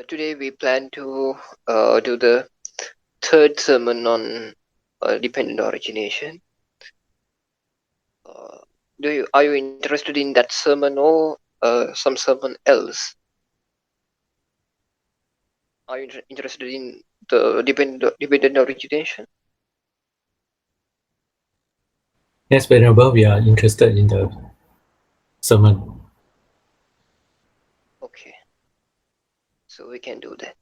Today we plan to do the third sermon on dependent origination. Are you interested in that sermon or some sermon else? Are you interested in the dependent origination? Yes, Venerable, we are interested in the sermon. Okay, so we can do that.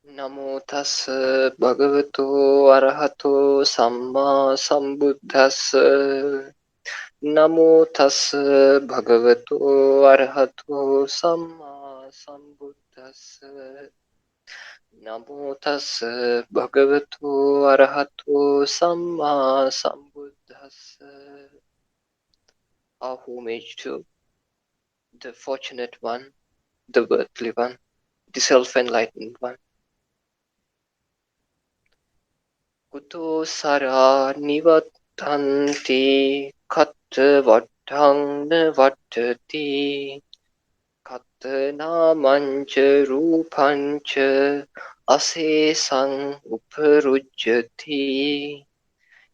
Namo tassa bhagavato arahato samma sambuddhassa. Namo tassa bhagavato arahato samma sambuddhassa. Namo tassa bhagavato arahato samma sambuddhassa. Our homage to the fortunate one, the worldly one, the self-enlightened one. Kuto sara nivattanti katta vattang vattati katta namancha rupancha asesang uparujjati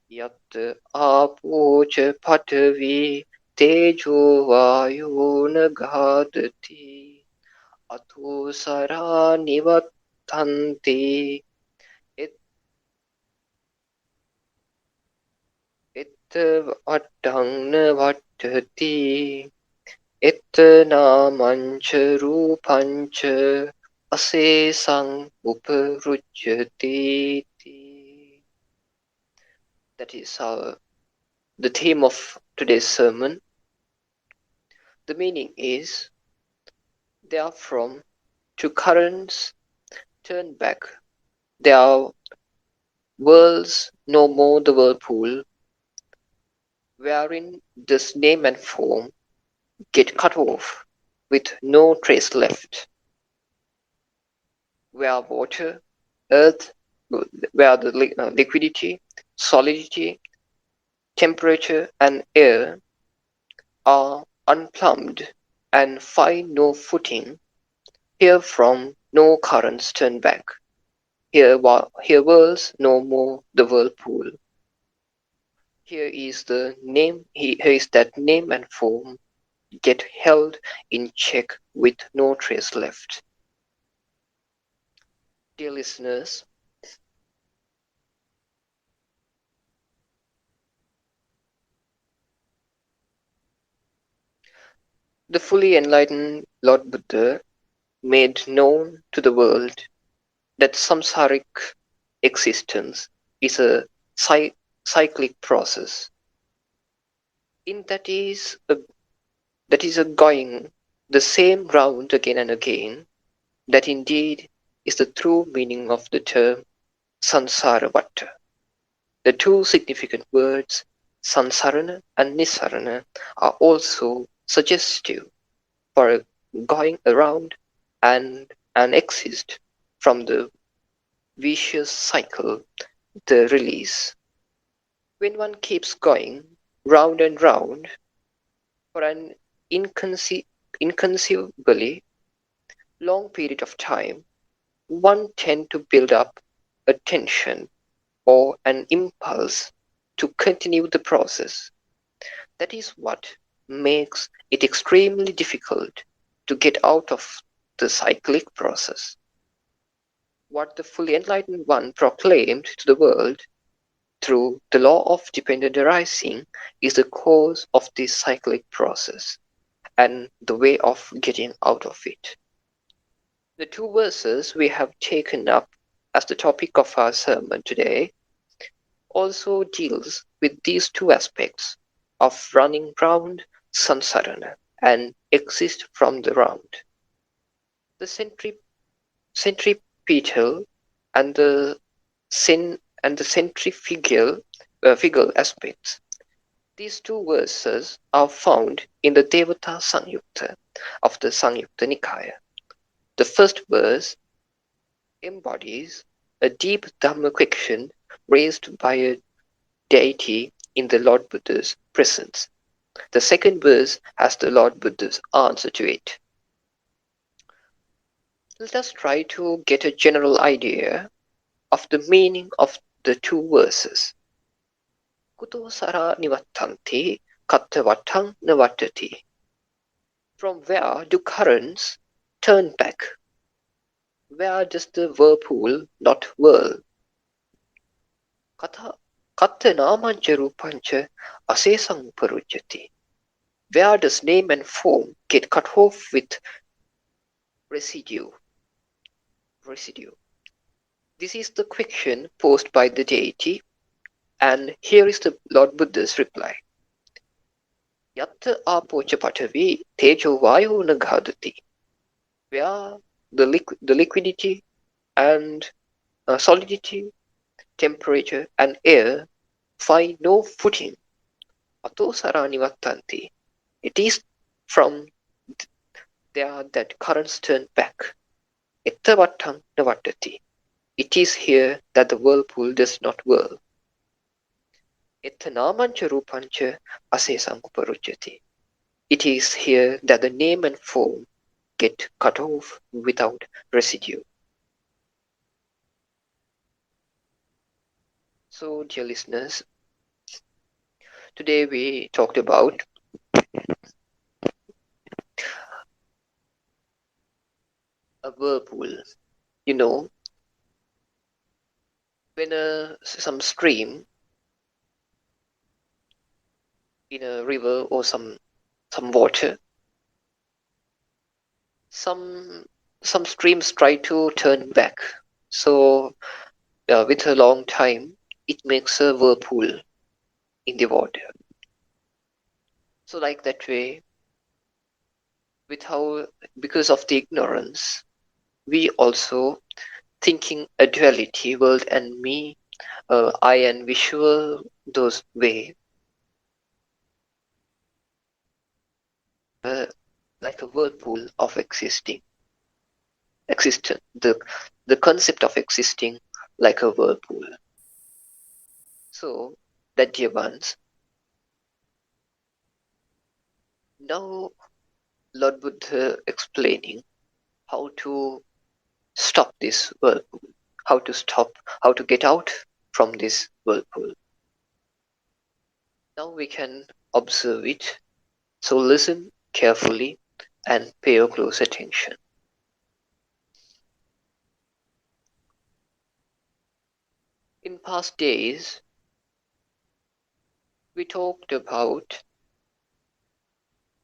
yat apocha patavi tejo vayo nagadati ato sara nivattanti vattang vattati namancha rupancha asesang uparujjati. That is the theme of today's sermon. The meaning is, therefrom, to currents turn back. There are worlds no more the whirlpool, wherein this name and form get cut off with no trace left. Where water, earth, where the liquidity, solidity, temperature, and air are unplumbed and find no footing, here from no currents turn back. Here whirls no more the whirlpool. Here is the name. Here is that name and form get held in check with no trace left. Dear listeners, the fully enlightened Lord Buddha made known to the world that samsaric existence is a cyclic process. In that is a going the same round again and again. That indeed is the true meaning of the term sansaravatta. The two significant words sansarana and nissarana are also suggestive for a going around and an exit from the vicious cycle, the release. When one keeps going round and round for an inconceivably long period of time, one tends to build up a tension or an impulse to continue the process. That is what makes it extremely difficult to get out of the cyclic process. What the fully enlightened one proclaimed to the world through the law of dependent arising is the cause of this cyclic process and the way of getting out of it. The two verses we have taken up as the topic of our sermon today also deals with these two aspects of running round sansarana and exist from the round. The centripetal and the centrifugal aspects. These two verses are found in the Devata Samyukta of the Samyukta Nikaya. The first verse embodies a deep Dhamma question raised by a deity in the Lord Buddha's presence. The second verse has the Lord Buddha's answer to it. Let us try to get a general idea of the meaning of the two verses. Kuto sara nivattanti kattavattang navattati. From where do currents turn back? Where does the whirlpool not whirl? Katta namancha rupancha asesang parujjati. Where does name and form get cut off with residue? This is the question posed by the deity, and here is the Lord Buddha's reply. Yatta apocha patavi tejo vayo naghadati. Where the liquidity and solidity, temperature, and air find no footing. Ato sarani vattanti. It is from there that currents turn back. Etta vattang navattati. It is here that the whirlpool does not whirl. Etta namancha rupancha asesang uparujjati. It is here that the name and form get cut off without residue. So, dear listeners, today we talked about a whirlpool. You know, when some stream in a river or some water, some streams try to turn back. So with a long time, it makes a whirlpool in the water. So like that way, because of the ignorance, we also thinking a duality, world and me, I and visual, those way, like a whirlpool of existence. The concept of existing like a whirlpool. So that, dear ones, now Lord Buddha explaining how to stop this whirlpool, how to get out from this whirlpool. Now we can observe it. So listen carefully and pay your close attention. In past days, we talked about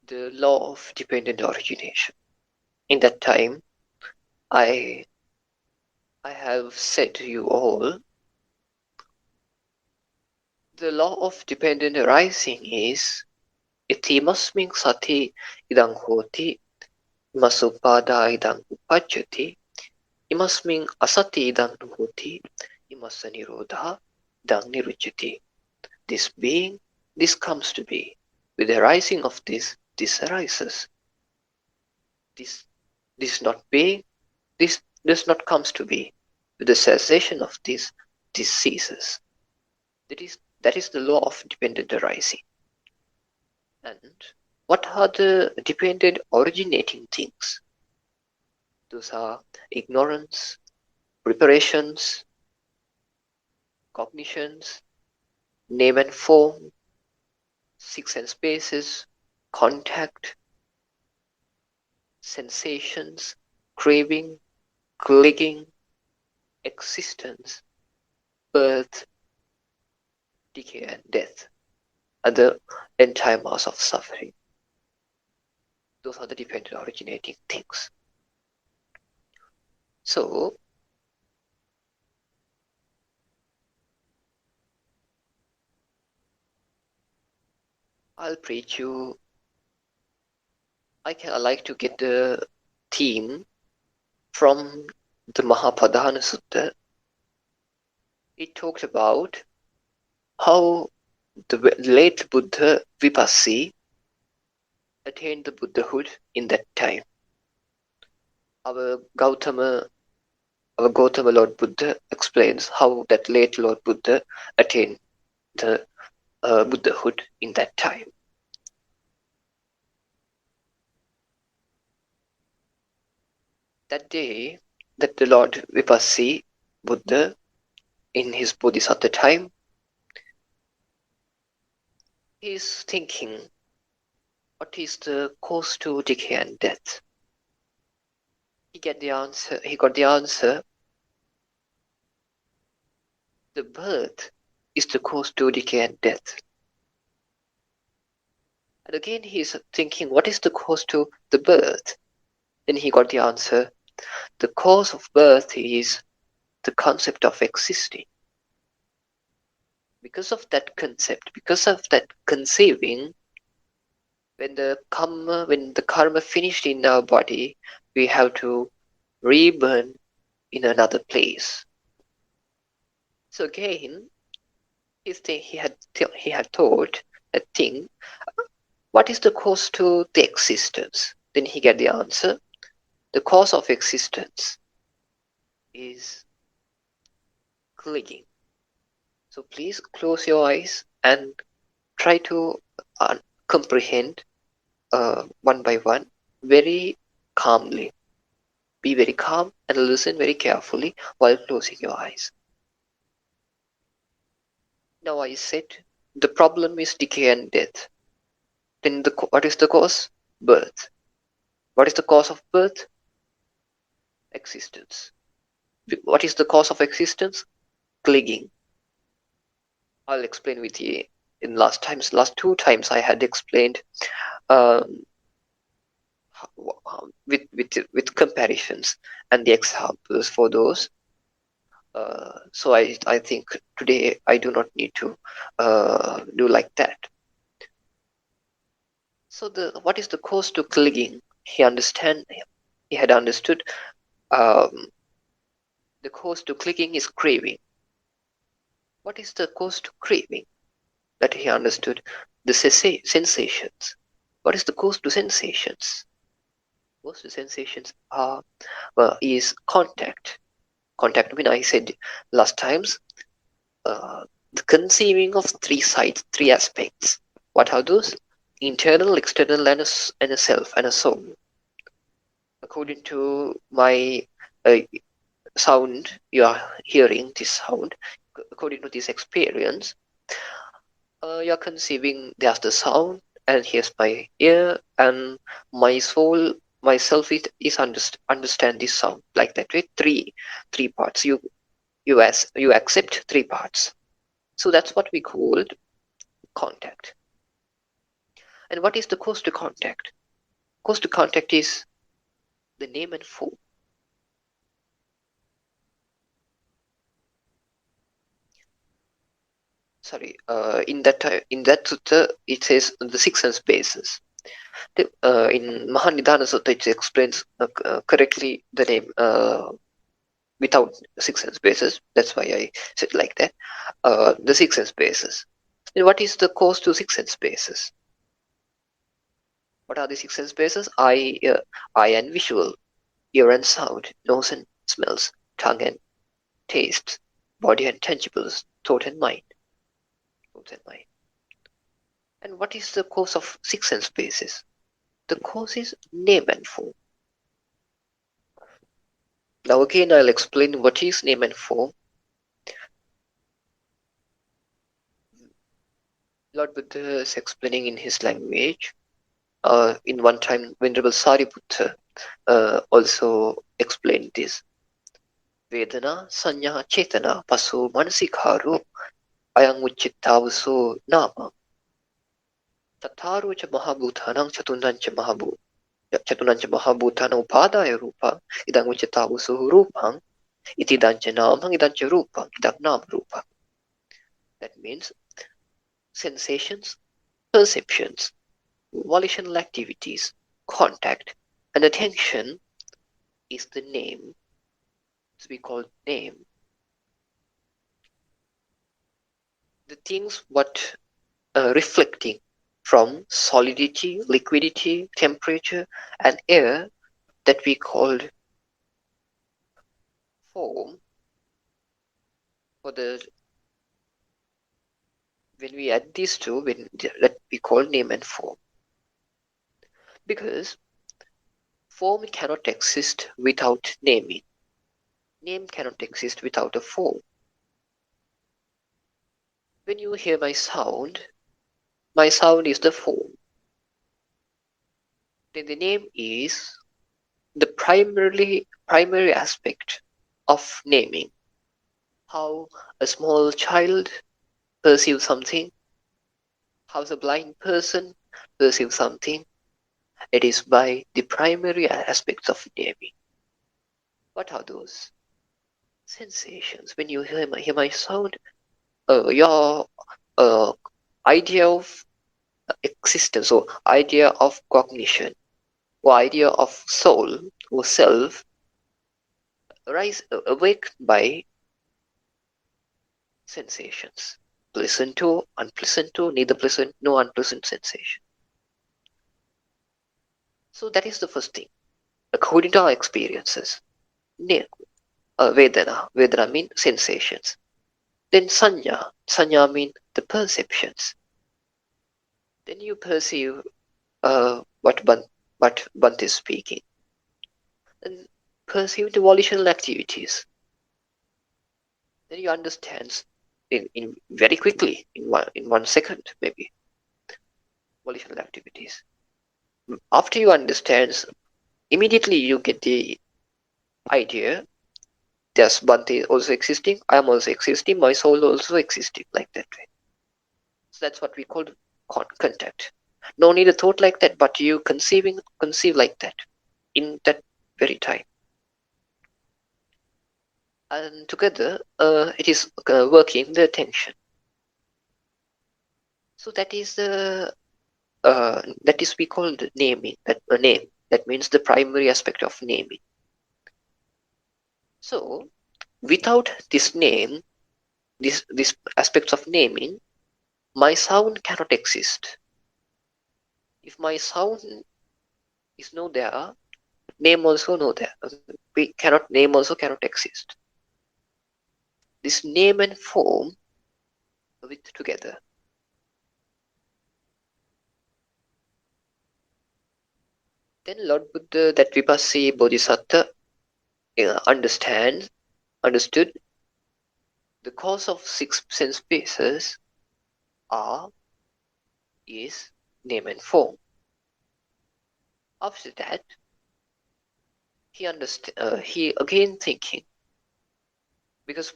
the law of dependent origination. In that time, I have said to you all, the law of dependent arising is itimasming sati idang hoti, imasupada idang upajjati, imasming asati idang hoti, imasa nirodha idang nirucchati. This being, this comes to be. With the arising of this arises. This not being, this does not comes to be. With the cessation of this ceases. That is the law of dependent arising. And what are the dependent originating things? Those are ignorance, preparations, cognitions, name and form, six and spaces, contact, sensations, craving, clinging, existence, birth, decay, and death, and the entire mass of suffering. Those are the dependent originating things. So, I'll preach you. I like to get the theme from the Mahapadana Sutta. It talked about how the late Buddha Vipassi attained the Buddhahood in that time. Our Gautama Lord Buddha explains how that late Lord Buddha attained the Buddhahood in that time. That day that the Lord Vipassi Buddha, in his Bodhisattva time, he is thinking, what is the cause to decay and death? He got the answer. The birth is the cause to decay and death. And again he is thinking, what is the cause to the birth? Then he got the answer. The cause of birth is the concept of existing. Because of that concept, because of that conceiving, when the karma finished in our body, we have to reborn in another place. So again, he had thought a thing. What is the cause to the existence? Then he get the answer. The cause of existence is clinging. So please close your eyes and try to comprehend one by one very calmly. Be very calm and listen very carefully while closing your eyes. Now I said the problem is decay and death. Then what is the cause? Birth. What is the cause of birth? Existence. What is the cause of existence? Clinging. I'll explain with you in last 2 times I had explained um, with comparisons and the examples for those. So I think today I do not need to do like that. So what is the cause to clinging? He had understood um, the cause to clinging is craving. What is the cause to craving? That he understood the sensations. What is the cause to sensations? Most of the sensations is contact. Contact, when I said last times, the conceiving of three sides, three aspects. What are those? Internal, external, and a self, and a soul. According to my uh, sound, you are hearing this sound. According to this experience, you are conceiving there's the sound, and here's my ear, and my soul, myself is understand this sound like that way. Three parts. You accept three parts. So that's what we called contact. And what is the cause to contact? Cause to contact is the name and form. Sorry, in that sutta it says the six sense bases. In Mahanidhana Sutta it explains correctly the name without six sense bases. That's why I said like that. The six sense bases. And what is the cause to six sense bases? What are the six sense bases? Eye and visual, ear and sound, nose and smells, tongue and taste, body and tangibles, thought and mind. And what is the cause of six sense bases? The cause is name and form. Now again I'll explain what is name and form. Lord Buddha is explaining in his language. In one time, Venerable Sariputta also explained this. Vedana, Sanya, Chetana, Paso, Manasikaro, Ayang Uchittavaso, Nama. Tataro cha Mahabhutanang Chatunancha Mahabhutana Upadaya Rupa, Idang Uchittavaso Rupang, Itidancha Namang, Idancha Rupang, Idang Nam Rupa. That means sensations, perceptions, volitional activities, contact, and attention is the name. So we call name. The things what reflecting from solidity, liquidity, temperature, and air that we called form. For the when we add these two, that we call name and form. Because Form cannot exist without naming. Name cannot exist without a form. When you hear my sound is the form. Then the name is the primary aspect of naming. How a small child perceives something, how a blind person perceives something, it is by the primary aspects of naming. What are those? Sensations. When you hear my sound, your idea of existence or idea of cognition or idea of soul or self awake by sensations. Pleasant to, unpleasant to, neither pleasant, no unpleasant sensation. So that is the first thing. According to our experiences, Vedana mean sensations. Then Sanya mean the perceptions. Then you perceive what Bant is speaking. And perceive the volitional activities. Then you understand in very quickly, in 1 second maybe, volitional activities. After you understand, immediately you get the idea. There's Bhante also existing, I am also existing, my soul also existing, like that way. So that's what we call contact. No need a thought like that, but you conceive like that in that very time. And together, it is working the attention. So that is the that is we call the naming. That a name. That means the primary aspect of naming. So without this name, this aspects of naming, my sound cannot exist. If my sound is no there, name also no there. Name also cannot exist. This name and form with together. Then Lord Buddha, that Vipassi Bodhisattva, understood the cause of 6 sense bases is name and form. After that, he again thinking, because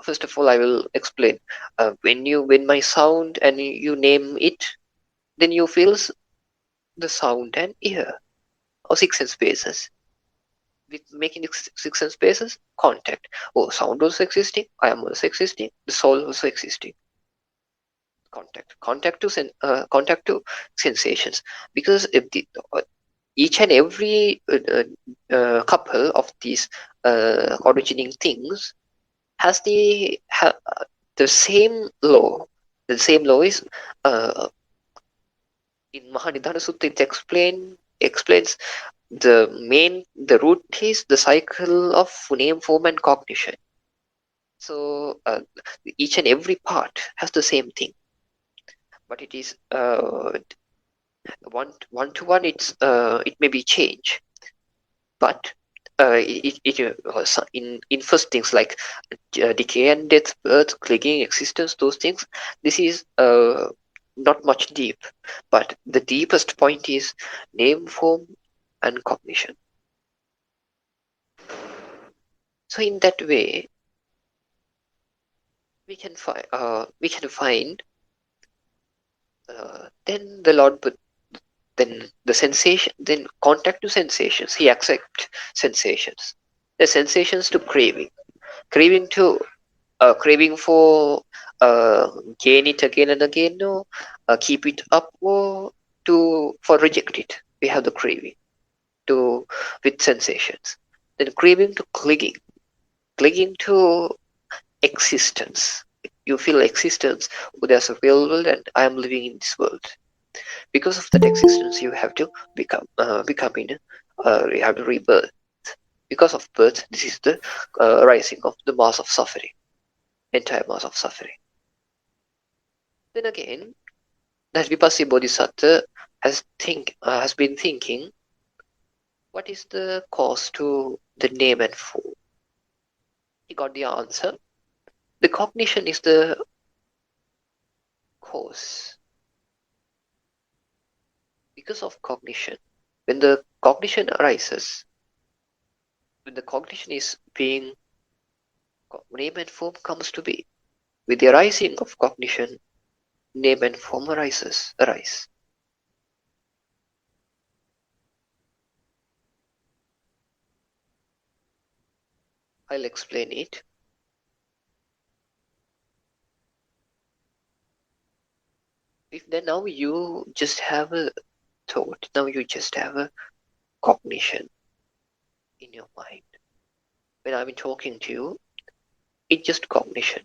first of all I will explain. When my sound and you name it, then you feel the sound and ear, or 6 sense bases. With making 6 sense bases, contact. Oh, sound also existing, I am also existing, the soul also existing. Contact to sensations, because if each and every couple of these originating things has the same law. The same law is in Mahanidhana Sutta. It explains the root is the cycle of name, form, and cognition. So each and every part has the same thing, but it is one to one. It may be change, but in first things like decay and death, birth, clinging, existence, those things. This is not much deep, but the deepest point is name, form, and cognition. So in that way, we can find then the Lord Buddha, then the sensation, then contact to sensations. He accepts sensations. The sensations to craving to craving for gain it again and again, no, keep it up, or for reject it. We have the craving to with sensations. Then craving to clinging to existence. You feel existence. Oh, there's a real world, and I am living in this world. Because of that existence, you have to becoming. You have to rebirth. Because of birth, this is the rising of the mass of suffering, entire mass of suffering. Then again, that Vipassi Bodhisattva has been thinking, what is the cause to the name and form? He got the answer. The cognition is the cause. Because of cognition, when the cognition arises, when the cognition is being, name and form comes to be. With the arising of cognition, name and form arise. I'll explain it. If then now you just have a thought, now you just have a cognition in your mind. When I'm talking to you, it's just cognition.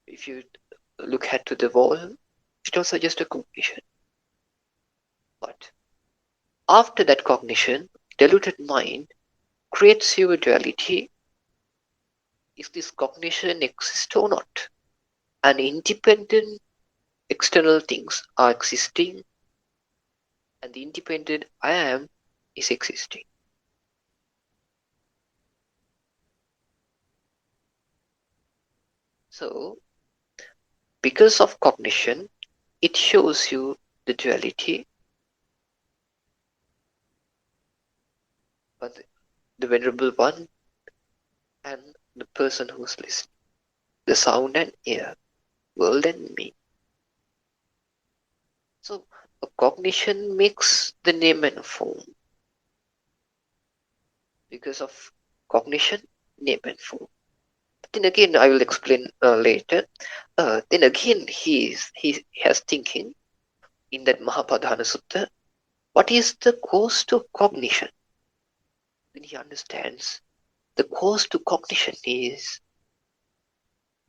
If you look at to the wall, it's also just a cognition. But after that cognition, diluted mind creates your duality. Is this cognition exist or not? And independent external things are existing, and the independent I am is existing. So, because of cognition, it shows you the duality, but the Venerable One and the person who's listening, the sound and ear, world and me. So, a cognition makes the name and form. Because of cognition, name and form. Then again, I will explain later. Then again, he has thinking in that Mahapadhana Sutta. What is the cause to cognition? Then he understands the cause to cognition is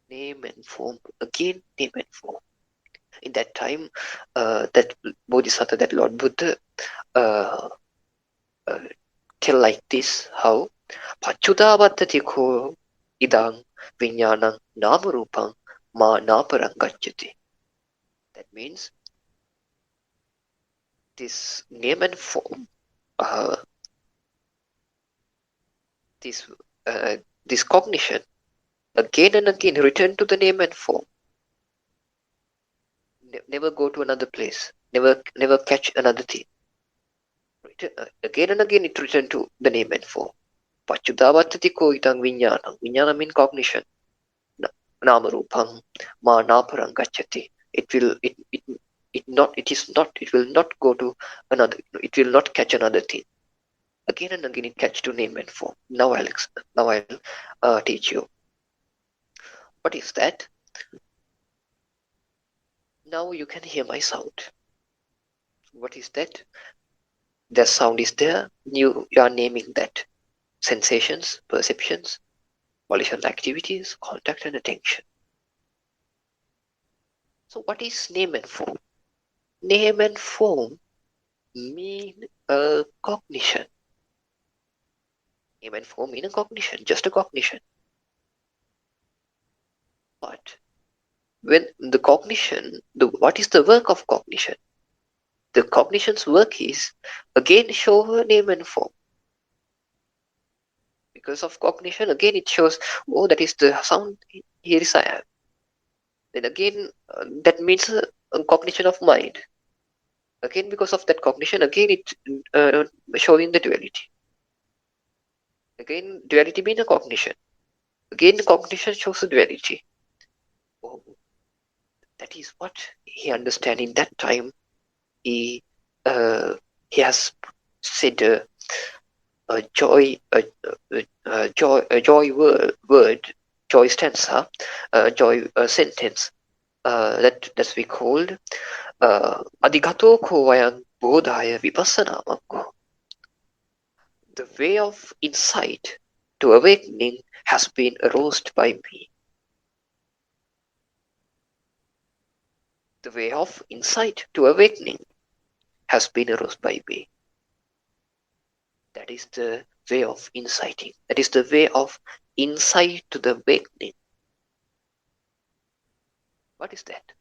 name and form. Again, name and form. In that time, that Bodhisattva, that Lord Buddha, uh, uh, tell like this: how Pachudavatati ko idang vinyanang namarupang ma naparangachyati. That means this name and form, uh, this this cognition, again and again return to the name and form. Never go to another place. Never catch another thing. Again and again it return to the name and form. Pachudavatati ko idang vinyanang. Vinyana means cognition. Namarupang ma naparangachyati. It will not go to another, it will not catch another thing. Again and again it catch to name and form. Now I'll teach you. What is that? Now you can hear my sound. What is that? The sound is there. You are naming that. Sensations, perceptions, volitional activities, contact and attention. So what is name and form? Name and form mean a cognition. Name and form mean a cognition, just a cognition. But when the cognition, what is the work of cognition? The cognition's work is again show a name and form. Because of cognition, again it shows, oh, that is the sound, here is I am. Then again, that means a cognition of mind. Again, because of that cognition, again it showing the duality. Again, duality being a cognition. Again, the cognition shows the duality. Oh, that is what he understand in that time. He has said a joy word, joy stanza, joy sentence that we called Adigato ko vayang bodhaya vipassana maggo. The way of insight to awakening has been aroused by me. The way of insight to awakening has been aroused by me. That is the way of inciting. That is the way of insight to the awakening. What is that?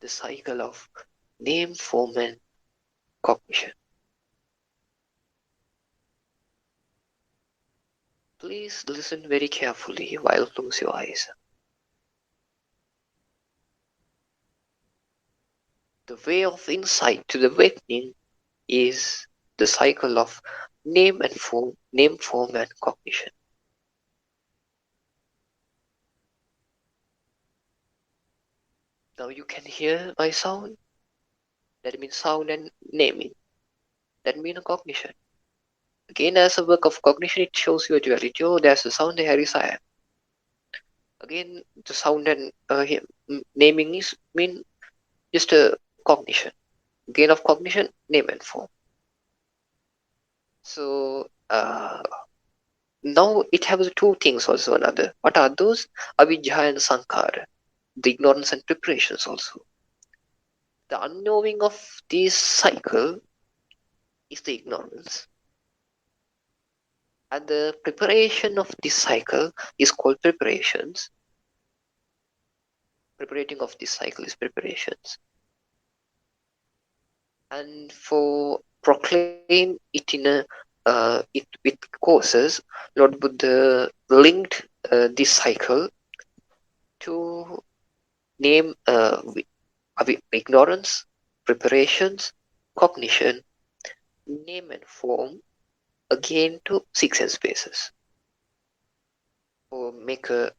The cycle of name, form, and cognition. Please listen very carefully while close your eyes. The way of insight to the awakening is the cycle of name, form, and cognition. Now you can hear my sound. That means sound and naming. That means cognition. Again, as a work of cognition, it shows you a duality. Oh, there's a sound, there is I am. Again, the sound and naming is mean just a cognition. Gain of cognition, name and form. So now it has two things also another. What are those? Avidya and Sankara, the ignorance and preparations also. The unknowing of this cycle is the ignorance. And the preparation of this cycle is called preparations. Preparating of this cycle is preparations. And for proclaim it in a with courses, Lord Buddha linked this cycle to name ignorance, preparations, cognition, name and form again to six sense bases. Or make a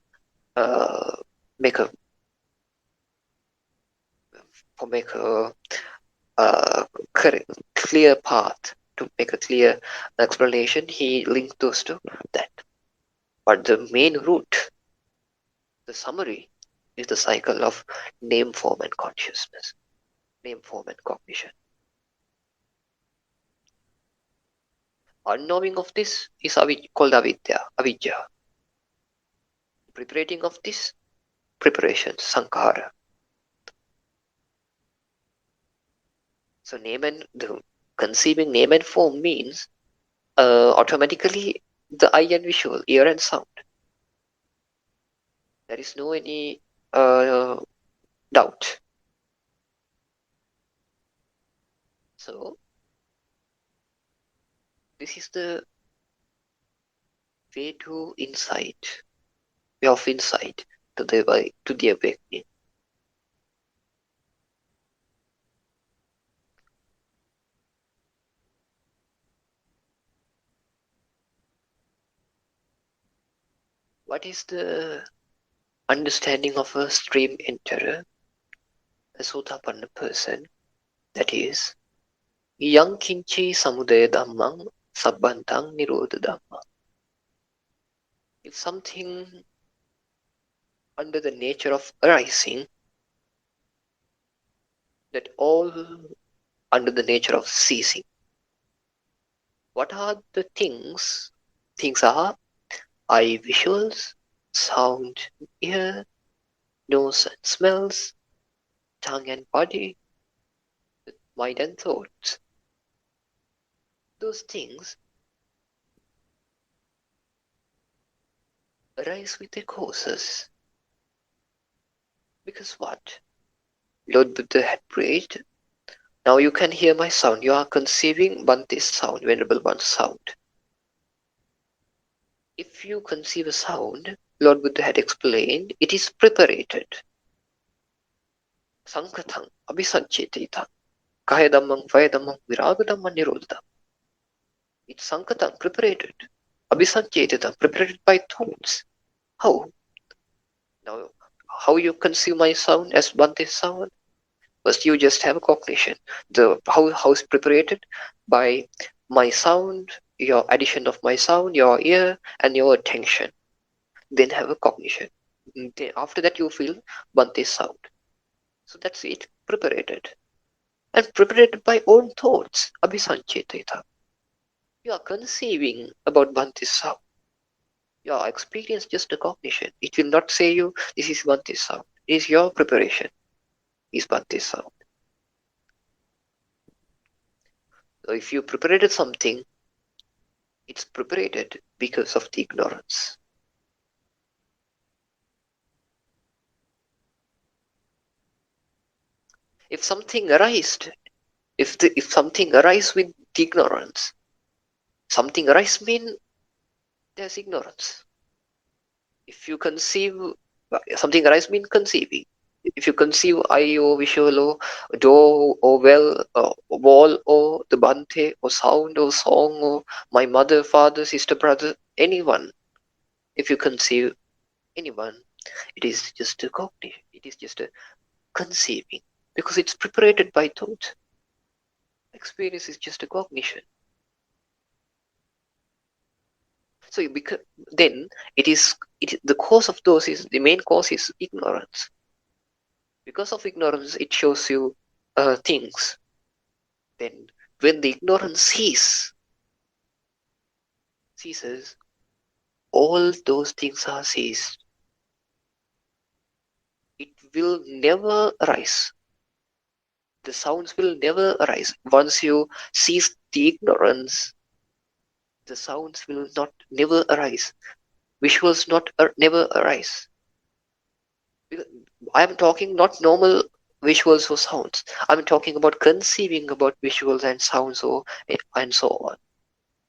clear path to make a clear explanation. He linked those to that. But the main root, the summary, is the cycle of name, form, and consciousness. Name, form, and cognition. Unknowing of this is called avidya. Preparating of this, preparation, sankhara. So conceiving name and form means automatically the eye and visual, ear and sound. There is no any doubt. So this is the way to insight, way of insight to the awakening. What is the understanding of a stream enterer, a sotapanna person? That is, yang kinchi samudaya dhammang sabbantang nirodha dhamma. If something under the nature of arising, that all under the nature of ceasing. What are the things? Things are eye visuals, sound ear, nose and smells, tongue and body, mind and thoughts. Those things arise with their causes. Because what? Lord Buddha had preached, now you can hear my sound. You are conceiving Bhante's sound, Venerable One's sound. If you conceive a sound, Lord Buddha had explained, it is preparated. Sankatang, abhisanchetitam, kaya dhammam, vaya dhammam, viraga dhammam, nirodha. It's sankatang, preparated. Abhisanchetitam, preparated by thoughts. How? Now, how you conceive my sound as Bhante's sound? First, you just have a cognition. How is preparated? By my sound, your addition of my sound, your ear, and your attention. Then have a cognition. Then after that, you feel Bhante's sound. So that's it, preparated. And preparated by own thoughts, abhisanchetita. You are conceiving about Bhante's sound. Your experience just a cognition. It will not say you, this is Bhante's sound. It is your preparation, is Bhante's sound. So if you prepared something, it's prepared because of the ignorance. If something arised, if something arise with ignorance, something arise mean there's ignorance. If you conceive, something arise mean conceiving. If you conceive eye or visual or door or well or wall or the bante or sound or song or my mother, father, sister, brother, anyone, if you conceive anyone, it is just a cognition. It is just a conceiving because it's preparated by thought. Experience is just a cognition. So then the cause of those is the main cause is ignorance. Because of ignorance, it shows you things. Then when the ignorance ceases, all those things are ceased. It will never arise. The sounds will never arise. Once you cease the ignorance, the sounds will never arise. Visuals never arise. I'm talking not normal visuals or sounds. I'm talking about conceiving about visuals and sounds and so on.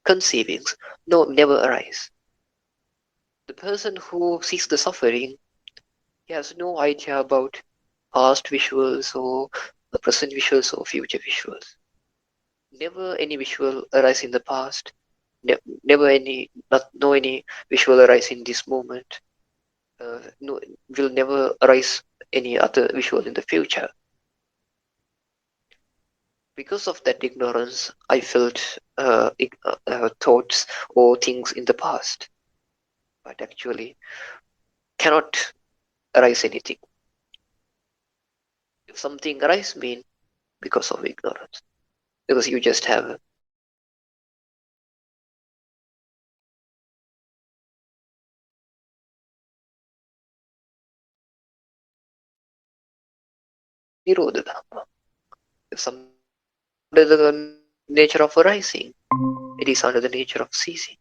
Conceivings never arise. The person who sees the suffering, he has no idea about past visuals or the present visuals or future visuals. Never any visual arise in the past. Never any visual arise in this moment. No, will never arise any other visual in the future. Because of that ignorance, I felt thoughts or things in the past, but actually cannot arise anything. If something arise, mean because of ignorance, because you just have Nirodha Dhamma. If something under the nature of arising, it is under the nature of ceasing.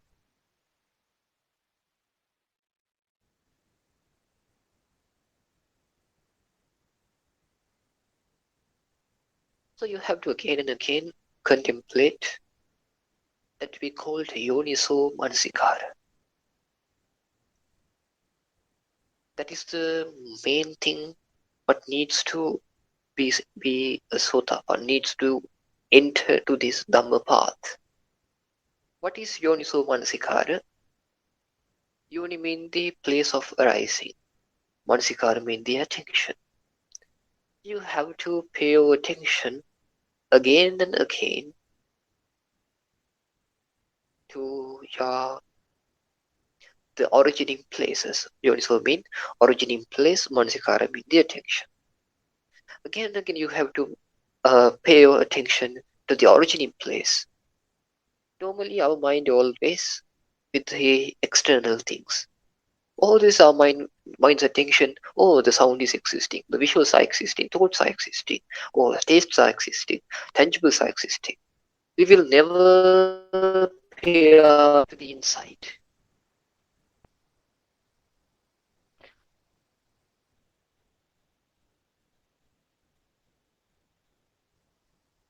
So you have to again and again contemplate that we call Yoniso Manasikara. That is the main thing what needs to be a Sotapa, needs to enter to this Dhamma path. What is Yoniso Manasikara? Yoni means the place of arising. Manasikara means the attention. You have to pay your attention again and again to the originating places. Yoniso means originating place, Manasikara means the attention. Again and again you have to pay your attention to the originating place. Normally our mind always with the external things. All this our mind's attention, oh, the sound is existing, the visuals are existing, thoughts are existing, oh, the tastes are existing, tangibles are existing. We will never pay up to the inside.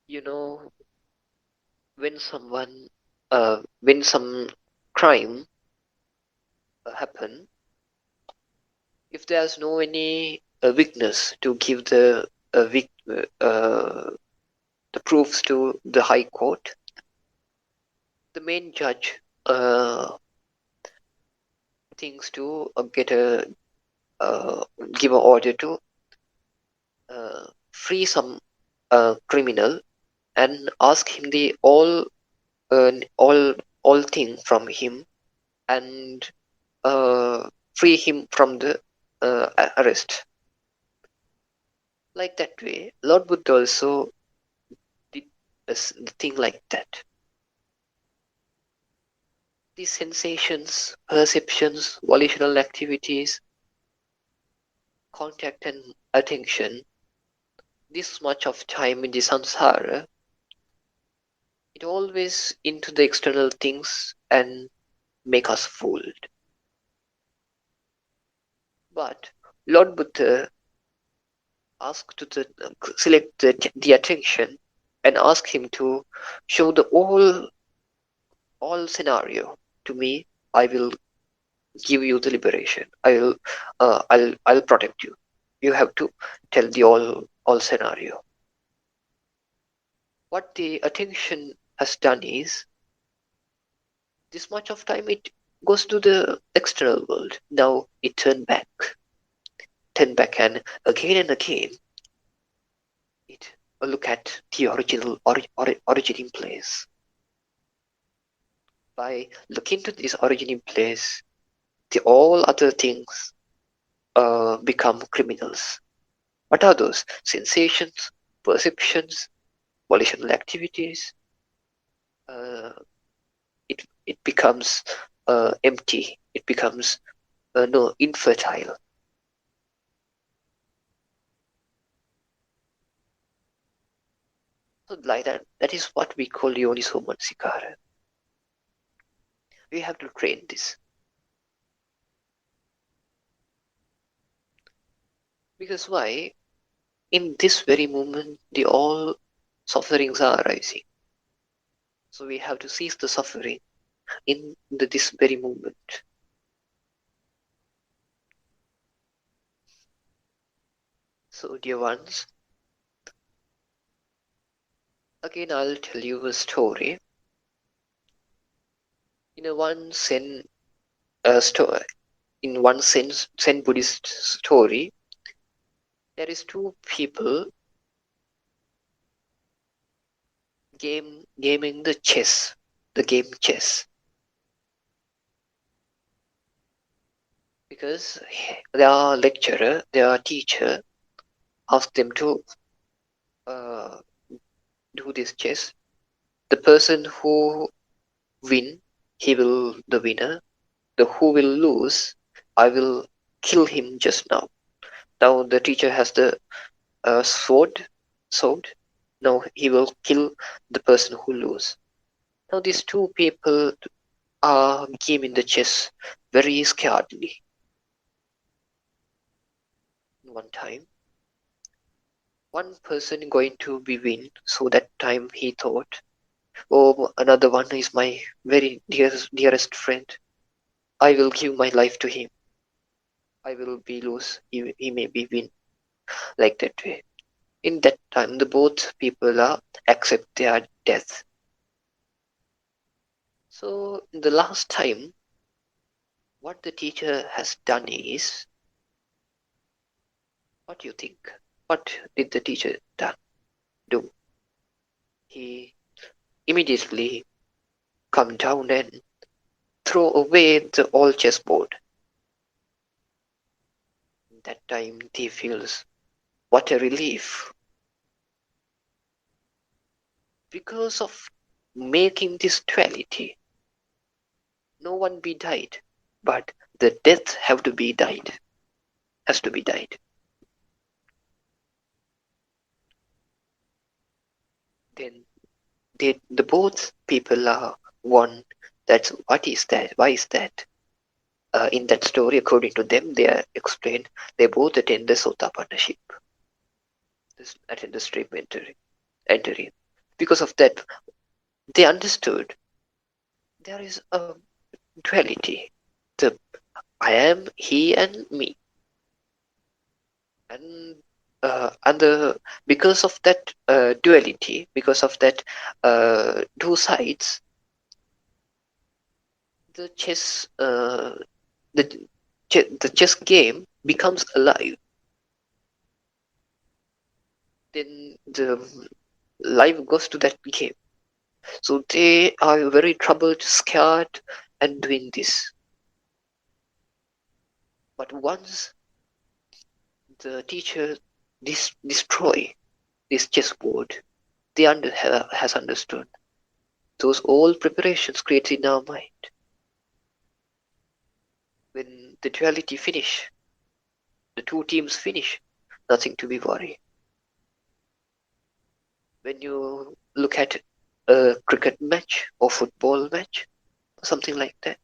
You know, when when some crime happen, if there's no any witness to give the proofs to the high court, the main judge thinks to give an order to free some criminal and ask him the all thing from him and free him from the arrest. Like that way, Lord Buddha also did the thing like that. These sensations, perceptions, volitional activities, contact and attention, this much of time in the samsara, it always into the external things and make us fooled. But Lord Buddha select the attention and ask him to show the all scenario to me. I will give you the liberation. I'll protect you. You have to tell the all scenario. What the attention has done is this much of time it goes to the external world. Now it turn back, and again it look at the originating place. By looking to this originating place, the all other things become criminals. What are those? Sensations, perceptions, volitional activities. Uh, it becomes empty. It becomes no infertile. So like that is what we call Yoniso Manasikara. We have to train this. Because why? In this very moment, the all sufferings are arising. So we have to cease the suffering in this very moment. So, dear ones, again I'll tell you a story. In a one Zen story, in one Zen Buddhist story, there is two people gaming the game chess, because their lecturer, their teacher, asked them to uh, do this chess. The person who win, he will the winner. The who will lose, I will kill him just now. Now the teacher has the sword. Now he will kill the person who lose. Now these two people are gaming the chess very scaredly. One time, one person going to be win, so that time he thought, oh, another one is my very dearest friend. I will give my life to him. I will be lose. He may be win, like that way. In that time, the both people are accept their death. So in the last time, what the teacher has done is, what do you think? What did the teacher do? He immediately come down and throw away the old chessboard. That time he feels what a relief. Because of making this duality, no one be died, but the death has to be died. Then the both people are one. That's what is that? Why is that? In that story, according to them, they are explained. They both attend the Sotapanaship, attend the stream entering. Because of that, they understood there is a duality. The I am, he, and me, and the because of that duality, because of that two sides, the the the chess game becomes alive. Then the life goes to that game. So they are very troubled, scared, and doing this. But once the teacher destroy this chessboard, they has understood those all preparations created in our mind. When the duality finish, the two teams finish, nothing to be worried. When you look at a cricket match or football match, something like that,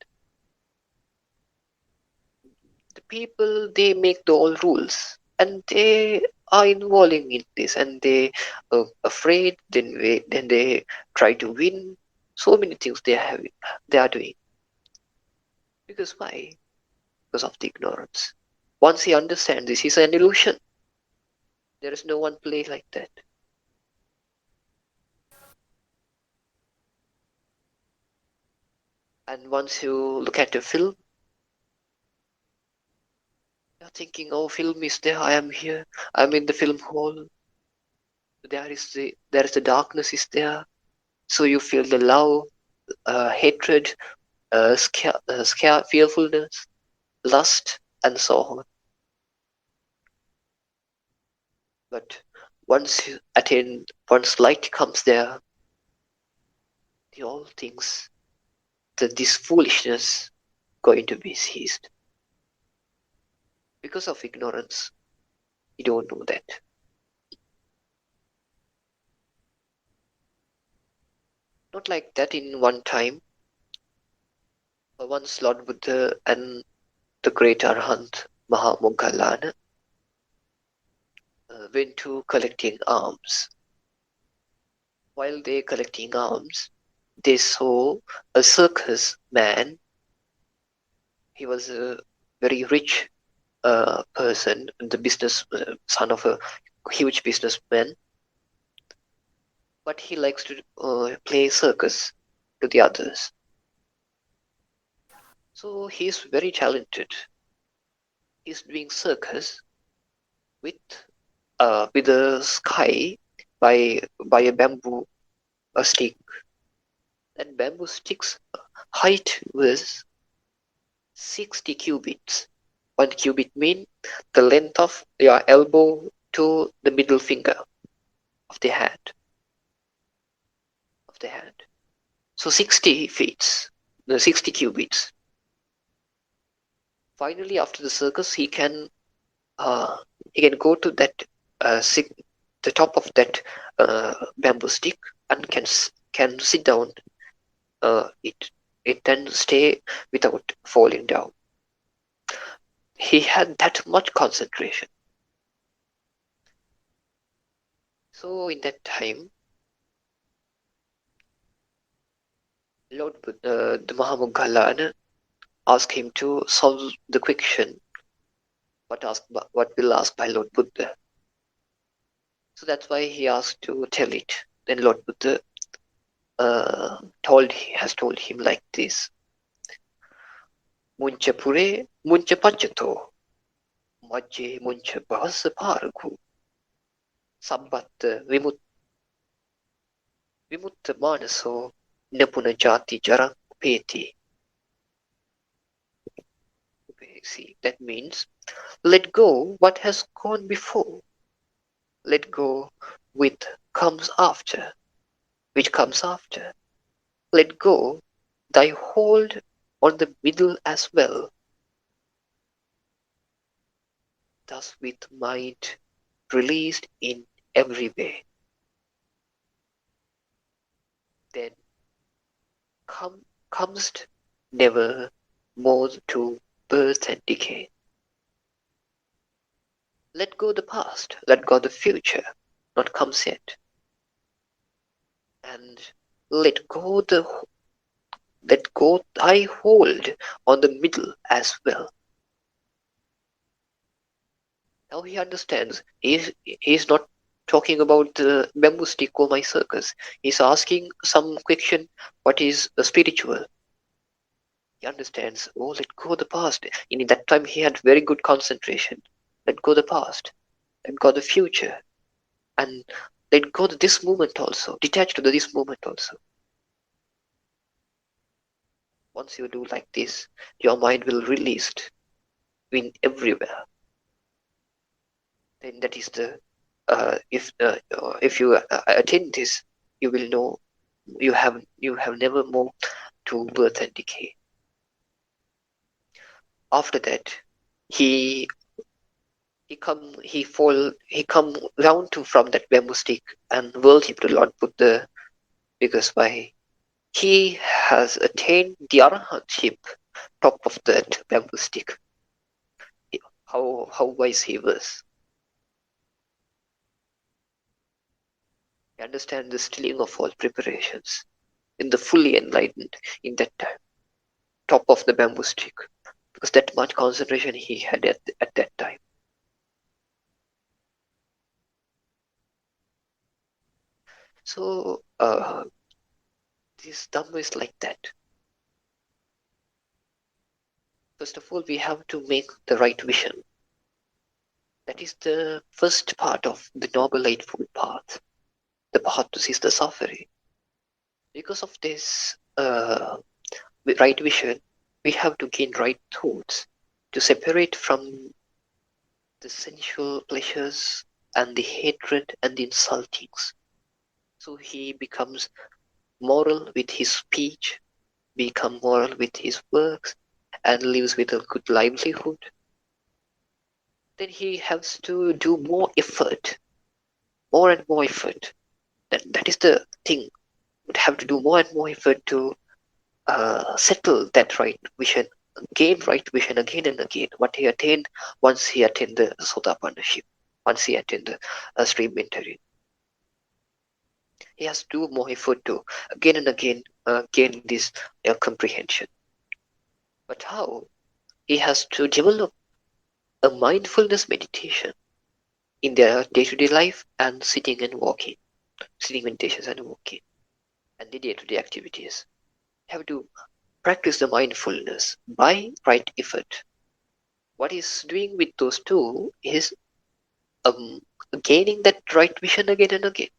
the people they make the all rules and they are involving in this, and they are afraid. Then they try to win. So many things they are doing. Because why? Because of the ignorance. Once he understands this is an illusion, there is no one play like that. And once you look at a film, you're thinking, oh, film is there, I am here, I'm in the film hall. There is the darkness is there. So you feel the love, hatred, scare, fearfulness, lust, and so on. But once you attain, once light comes there, the all things, this foolishness going to be ceased. Because of ignorance, you don't know that. Not like that in one time. Once Lord Buddha and the great Arahant Mahamoggallana went to collecting alms. While they collecting alms, they saw a circus man. He was a very rich person, the business son of a huge businessman, but he likes to play circus to the others. So he's very talented. He's doing circus with a sky by a bamboo stick. That bamboo stick's height was 60 cubits. 1 cubit mean the length of your elbow to the middle finger of the hand. So 60 feet, 60 cubits. Finally, after the circus, he can go to that the top of that bamboo stick and can sit down it and stay without falling down. He had that much concentration. So in that time, Lord the Mahamoggallana asked him to solve the question what will asked by Lord Buddha. So that's why he asked to tell it. Then Lord Buddha has told him like this: Muncha pure, muncha pachato, majje muncha bahasa paragu, sabbat vimutta manaso, napuna jati jarang peti. See, that means let go what has gone before. Let go which comes after. Let go thy hold on the middle as well. Thus with mind released in every way. Then comest never more to birth and decay. Let go the past, let go the future, not comes yet. And let go thy hold on the middle as well. Now he understands. He's not talking about the bamboo stick or my circus. He's asking some question, what is spiritual? He understands, oh, let go the past. In that time he had very good concentration. Let go the past. Let go the future. And let go to this moment also. Detach to this moment also. Once you do like this, your mind will release in everywhere. Then that is the if you attain this, you will know you have never more to birth and decay. After that, he come down to from that bamboo stick and worship the Lord Buddha, because why he has attained the arahantship top of that bamboo stick. How wise he was. He understands the stilling of all preparations in the fully enlightened in that time, top of the bamboo stick, because that much concentration he had at that time. So this Dhamma is like that. First of all, we have to make the right vision. That is the first part of the Noble Eightfold Path, the path to cease the suffering. Because of this right vision, we have to gain right thoughts to separate from the sensual pleasures and the hatred and the insultings. So he becomes moral with his speech, become moral with his works, and lives with a good livelihood. Then he has to do more effort, more and more effort. That is the thing. Would have to do more and more effort to settle that right vision, gain right vision again and again. What he attained once he attained the Sotapanaship, once he attained the stream entering. He has to do more effort to again and again gain this comprehension. But how? He has to develop a mindfulness meditation in their day-to-day life and sitting and walking, sitting meditations and walking, and the day-to-day activities. Have to practice the mindfulness by right effort. What he's doing with those two is um, gaining that right vision again and again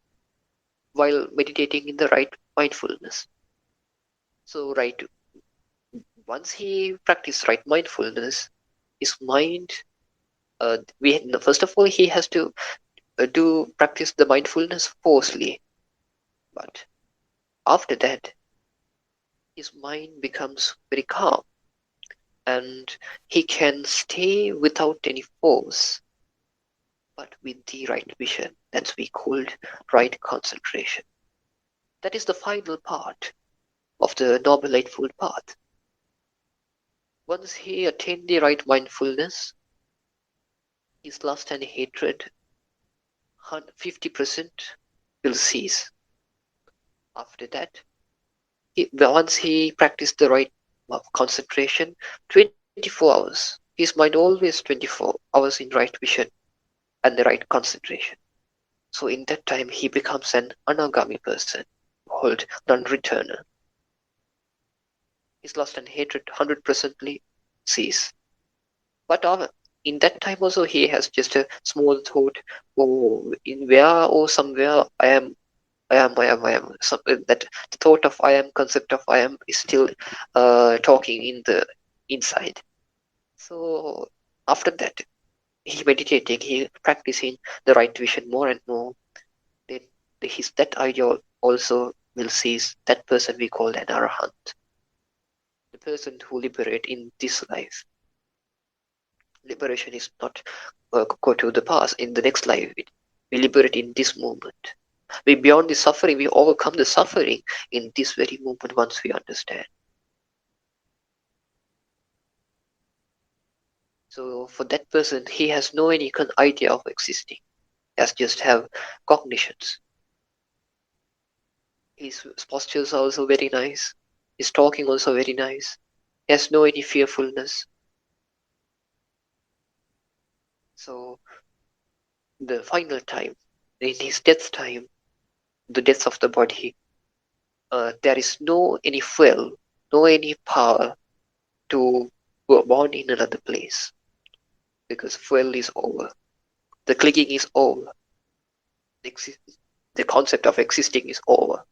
while meditating in the right mindfulness. So, right, once he practices right mindfulness, his mind, first of all, he has to do practice the mindfulness forcefully. But after that, his mind becomes very calm and he can stay without any force, but with the right vision. That's we called right concentration. That is the final part of the Noble Eightfold Path. Once he attained the right mindfulness, his lust and hatred 50% will cease. After that, once he practiced the right concentration, 24 hours, his mind always 24 hours in right vision and the right concentration. So in that time, he becomes an anagami person called non-returner. His lust and hatred 100% cease. But in that time also, he has just a small thought, oh, in where or somewhere I am. That the thought of I am, concept of I am is still talking in the inside. So after that, he meditating, he practicing the right vision more and more. Then that idea also will cease. That person we call an arahant, the person who liberate in this life. Liberation is not go to the past in the next life. We liberate in this moment. We beyond the suffering. We overcome the suffering in this very moment once we understand. So for that person, he has no any idea of existing. He has just have cognitions. His postures are also very nice. His talking also very nice. He has no any fearfulness. So the final time, in his death time, the death of the body, there is no any fuel, no any power to go born in another place because fuel is over. The clinging is over. The concept of existing is over.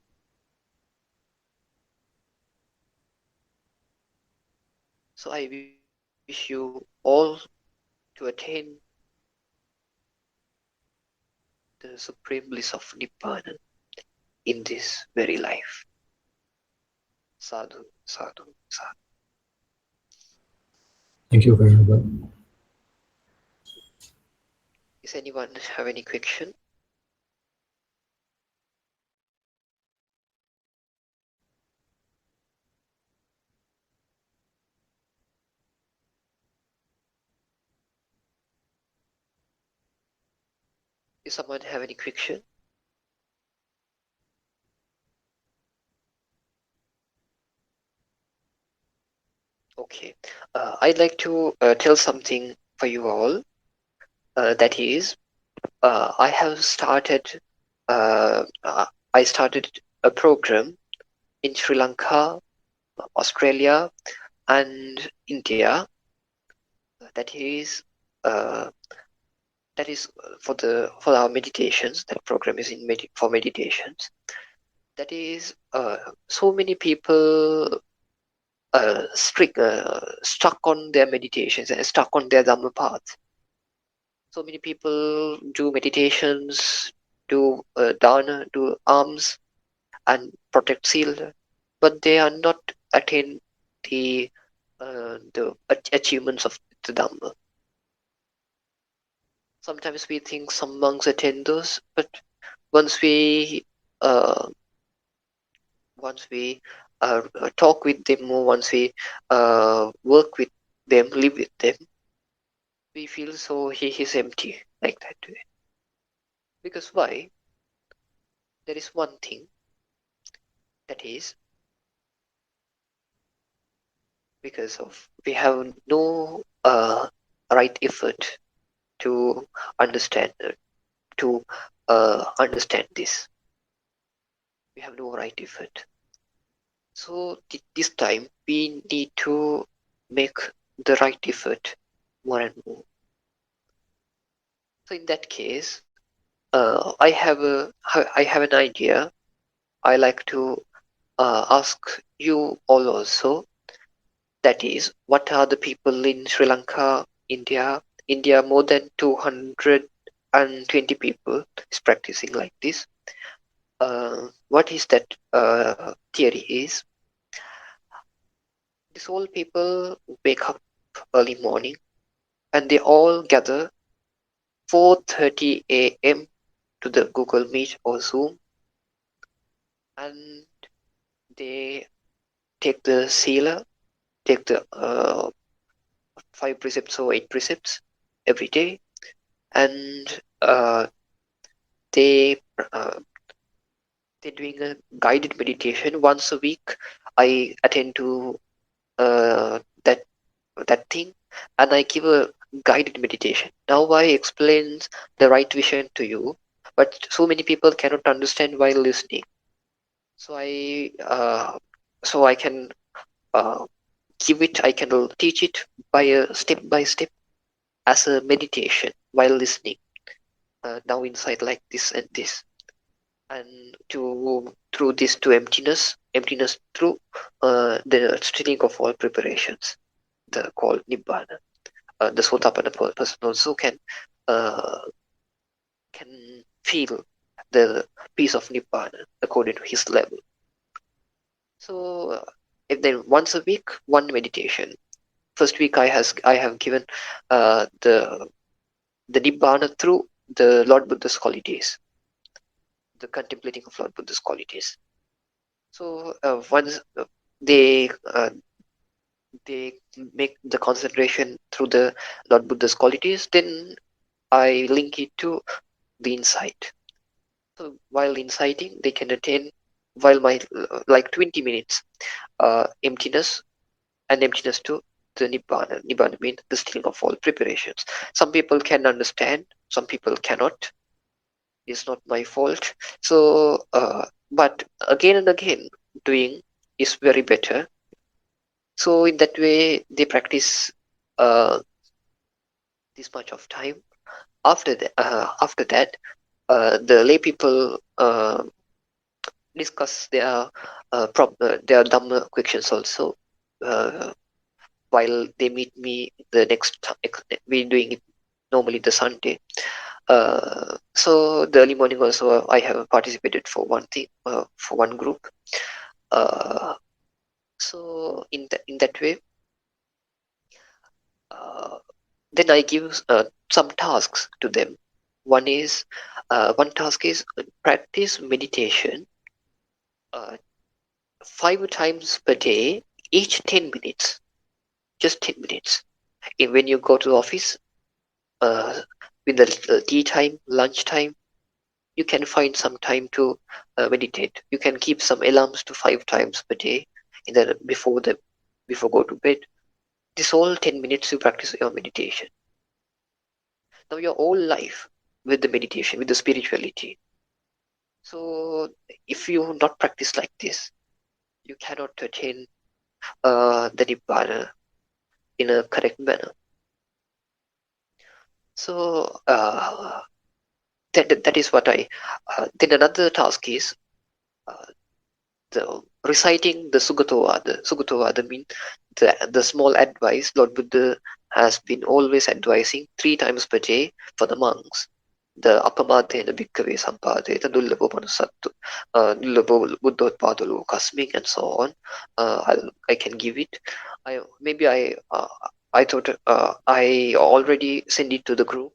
So I wish you all to attain the supreme bliss of Nibbana in this very life. Sadhu, sadhu, sadhu. Thank you, Venerable. Does anyone have any question? Does someone have any question? Okay. I'd like to tell something for you all. That is, I have started. I started a program in Sri Lanka, Australia, and India. That is, uh, for our meditations. That program is for meditations. That is, so many people stuck on their meditations and stuck on their Dhamma path. So many people do meditations, do dana, do alms, and protect seal, but they are not attain the achievements of the Dhamma. Sometimes we think some monks attain those, but once we uh, once we talk with them, or once we work with them, live with them, we feel so he is empty like that way. Because why? There is one thing, that is because of we have no right effort to understand to understand this. We have no right effort. So this time we need to make the right effort more and more. So in that case, I have an idea. I like to ask you all also. That is, what are the people in Sri Lanka, India? India, more than 220 people is practicing like this. What is that theory is? These all people wake up early morning and they all gather 4:30 a.m. to the Google Meet or Zoom, and they take the sila, take the 5 precepts or 8 precepts every day, and they uh, they're doing a guided meditation once a week. I attend to that thing, and I give a guided meditation. Now I explains the right vision to you, but so many people cannot understand while listening. So I can uh, give it. I can teach it by a step by step as a meditation while listening. Now inside like this and this, and to through this to emptiness through the stealing of all preparations, the called Nibbana. The Sotapanna person also uh, can feel the peace of Nibbana according to his level. So if then once a week, one meditation. First week I have given the Nibbana through the Lord Buddha's qualities, the contemplating of Lord Buddha's qualities. So once they they make the concentration through the Lord Buddha's qualities, then I link it to the insight. So while inciting, they can attain while my like 20 minutes emptiness and emptiness to the Nibbana. Nibbana means the stealing of all preparations. Some people can understand, some people cannot. It's not my fault. So, but again and again, doing is very better. So in that way, they practice this much of time. After that, the lay people discuss their Dhamma questions also. Uh, while they meet me the next time, we're doing it normally the Sunday. So the early morning also I have participated for one thing for one group. So in that way, uh, then I give some tasks to them. One task is practice meditation uh, 5 times per day, each 10 minutes, just 10 minutes. When you go to the office, uh, with the tea time, lunch time, you can find some time to meditate. You can keep some alarms to 5 times per day in the before go to bed. This all 10 minutes you practice your meditation. Now your whole life with the meditation, with the spirituality. So if you not practice like this, you cannot attain the Nibbana in a correct manner. So that is what I. Then another task is the reciting the Sugatovada. Sugatovada means the small advice Lord Buddha has been always advising 3 times per day for the monks. The Apamadena Bhikkhave Sampadeta Dullabho Manasattu, Dullabho Buddhotpadalu Kasming, and so on. I can give it. I thought I already sent it to the group.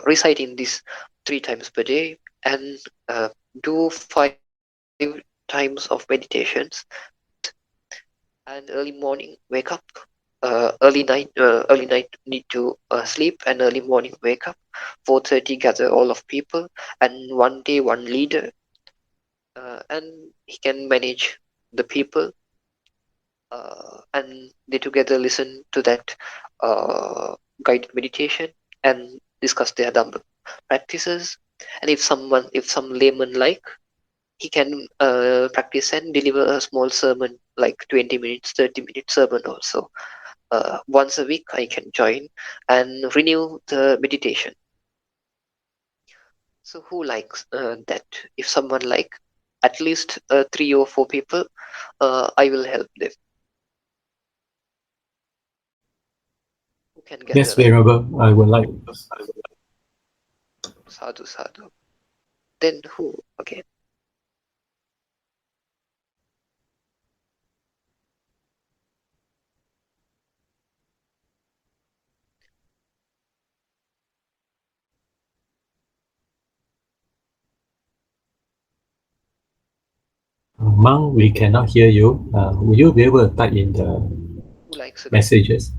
Reciting this 3 times per day and do 5 times of meditations and early morning wake up, early night need to sleep, and early morning wake up, 4:30 gather all of people, and one day one leader, and he can manage the people, and they together listen to that guided meditation and discuss their Dhamma practices. And if some layman like, he can practice and deliver a small sermon, like 20 minutes, 30-minute sermon also. Once a week I can join and renew the meditation. So who likes that? If someone like at least 3 or 4 people, I will help them. Who can Yes, gather like Venerable, I would like. sadhu sadhu? Then who again? Monk, we cannot hear you. Will you be able to type in the Who likes again? messages?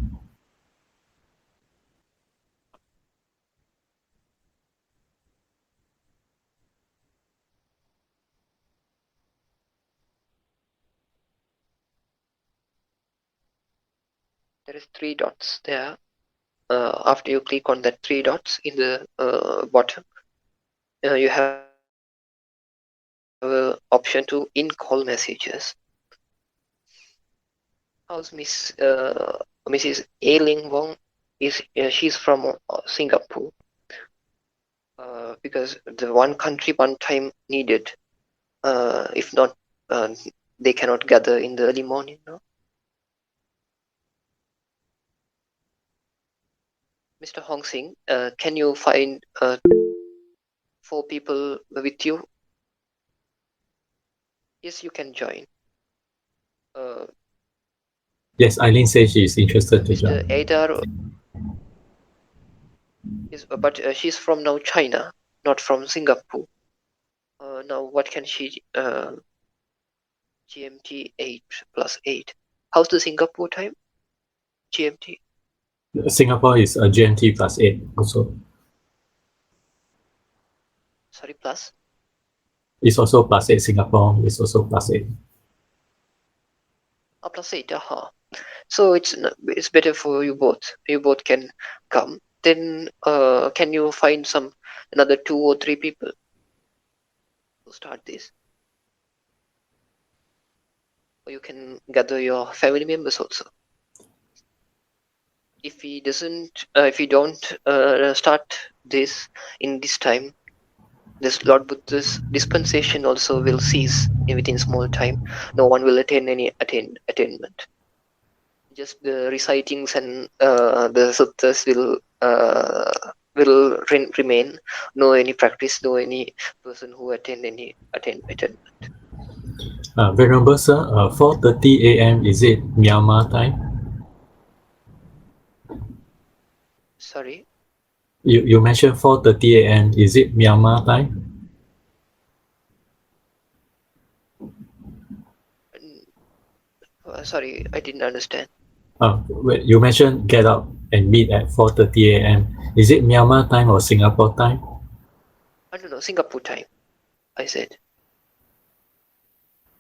There is 3 dots there. After you click on that 3 dots in the bottom, you have an option to in-call messages. How's Mrs. Ailing Wong? She's from Singapore. Because the one country one time needed. If not, they cannot gather in the early morning. No? Mr. Hong Sing, can you find 4 people with you? Yes, you can join. Yes, Eileen says she is interested to Mr. join. Adar is, but she's from now China, not from Singapore. Now what can she? GMT 8+8. How's the Singapore time? GMT. Singapore is a GMT +8 also. Sorry, plus. It's also +8. Singapore is also +8. +8. So it's better for you both. You both can come. Then can you find another 2 or 3 people to start this? Or you can gather your family members also. If he don't start this in this time, this Lord Buddha's dispensation also will cease within small time. No one will attain any attainment. Just the recitings and the suttas will remain. No any practice, no any person who attainment. Venerable sir, 4:30 a.m. is it Myanmar time? Sorry. You mentioned 4:30 a.m. Is it Myanmar time? Sorry, I didn't understand. You mentioned get up and meet at 4:30 a.m. Is it Myanmar time or Singapore time? I don't know, Singapore time, I said.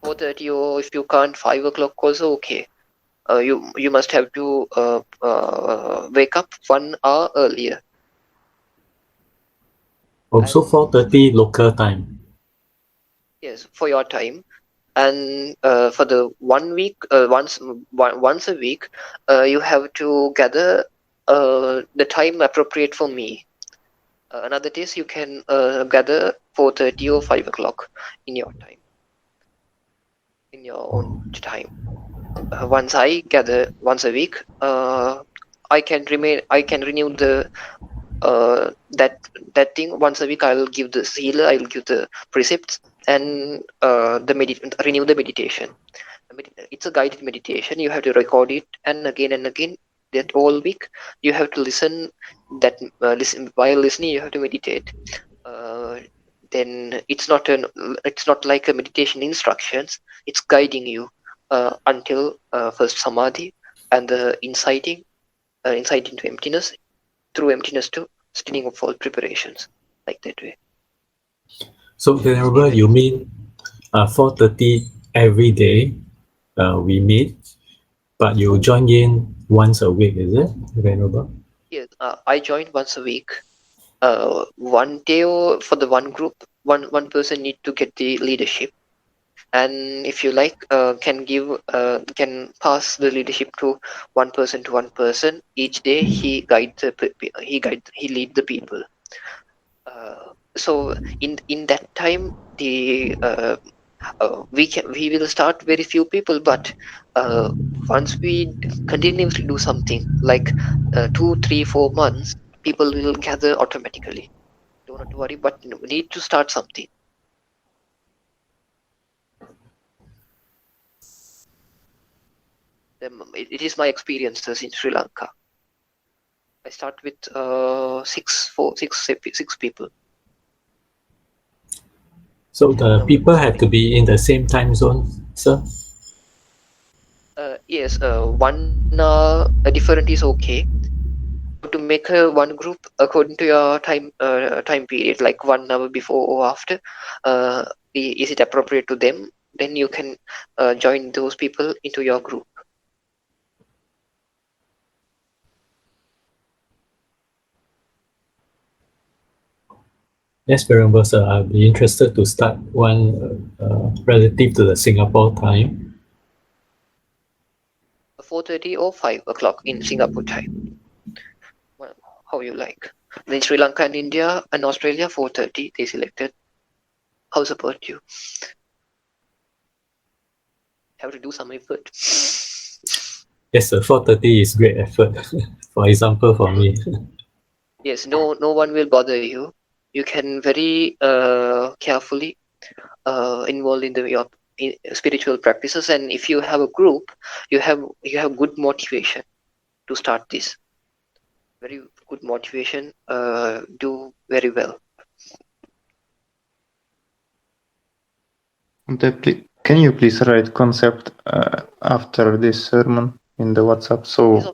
4:30, or if you can't, 5 o'clock also okay. you must have to wake up 1 hour earlier. Also And 4:30 local time. yes, for your time. And for the 1 week, once a week, you have to gather the time appropriate for me. Another days you can gather 4:30 or 5 o'clock in your time, in your own time. Once I gather once a week, I can renew the that thing once a week. I'll give the sealer, I'll give the precepts, and renew the meditation. It's a guided meditation. You have to record it and again that all week. You have to listen. Listen, while listening you have to meditate. uh, then it's not like a meditation instructions. It's guiding you until first samadhi, and the insight into emptiness, through emptiness to stilling of all preparations, like that way. So Venerable, you mean 4:30 every day we meet, but you join in once a week, is it, Venerable? Yes, I joined once a week. One day for the one group, one person need to get the leadership, and if you like, can pass the leadership to one person each day. He lead the people. So in that time, the we will start very few people, but uh, once we continuously do something like 2, 3, 4 months, people will gather automatically. Don't have to worry, but we need to start something. It is my experiences in Sri Lanka. I start with six people. So the people have to be in the same time zone, sir? Yes, 1 hour different is okay. You have to make one group according to your time period, like 1 hour before or after. Uh, is it appropriate to them? Then you can join those people into your group. Yes, Venerable, sir. I'll be interested to start one relative to the Singapore time. 4:30 or 5 o'clock in Singapore time. Well, how you like. Then Sri Lanka and India and Australia 4:30 they selected. How support you? Have to do some effort. Yes, sir. 4:30 is great effort. For example, for me. Yes, no one will bother you. You can very carefully involved in your spiritual practices, and if you have a group, you have good motivation to start this. Very good motivation. Do very well. Can you please write concept after this sermon in the WhatsApp? So Yes,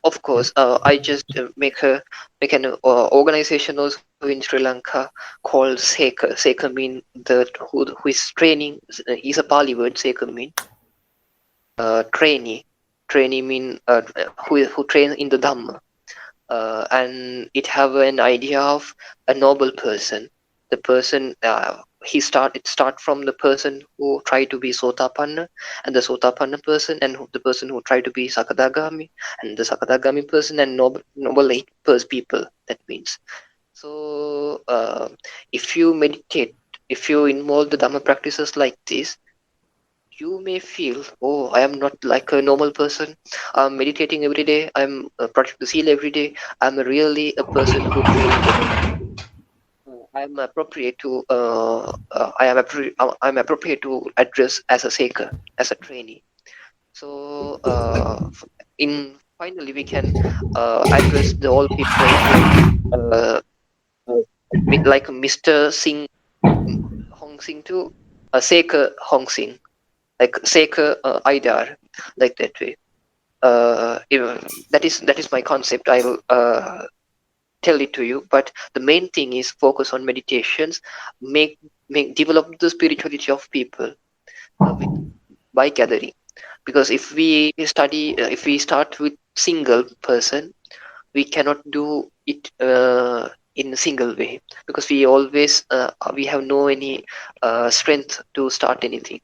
of course. I just make an organization also in Sri Lanka called Seker. Seker mean who is training. Is a Pali word. Seker mean trainee. Trainee mean who trains in the Dhamma. And it have an idea of a noble person. The person it start from the person who try to be Sotapanna, and the Sotapanna person, and the person who try to be Sakadagami, and the Sakadagami person, and noble eight first people. That means. So if you meditate, if you involve the Dhamma practices like this, you may feel, oh, I am not like a normal person. I'm meditating every day. I'm practicing the seal every day. I'm really a person who I am appropriate to I'm appropriate to address as a seeker, as a trainee. So in finally we can address the all people uh, like Mr. Singh Hong Sing to a seeker Hong Sing, like seeker Idar, like that way. That is my concept. I will tell it to you. But the main thing is focus on meditations, make develop the spirituality of people with by gathering. because if we study, if we start with single person, we cannot do it in a single way, because we always we have no any strength to start anything.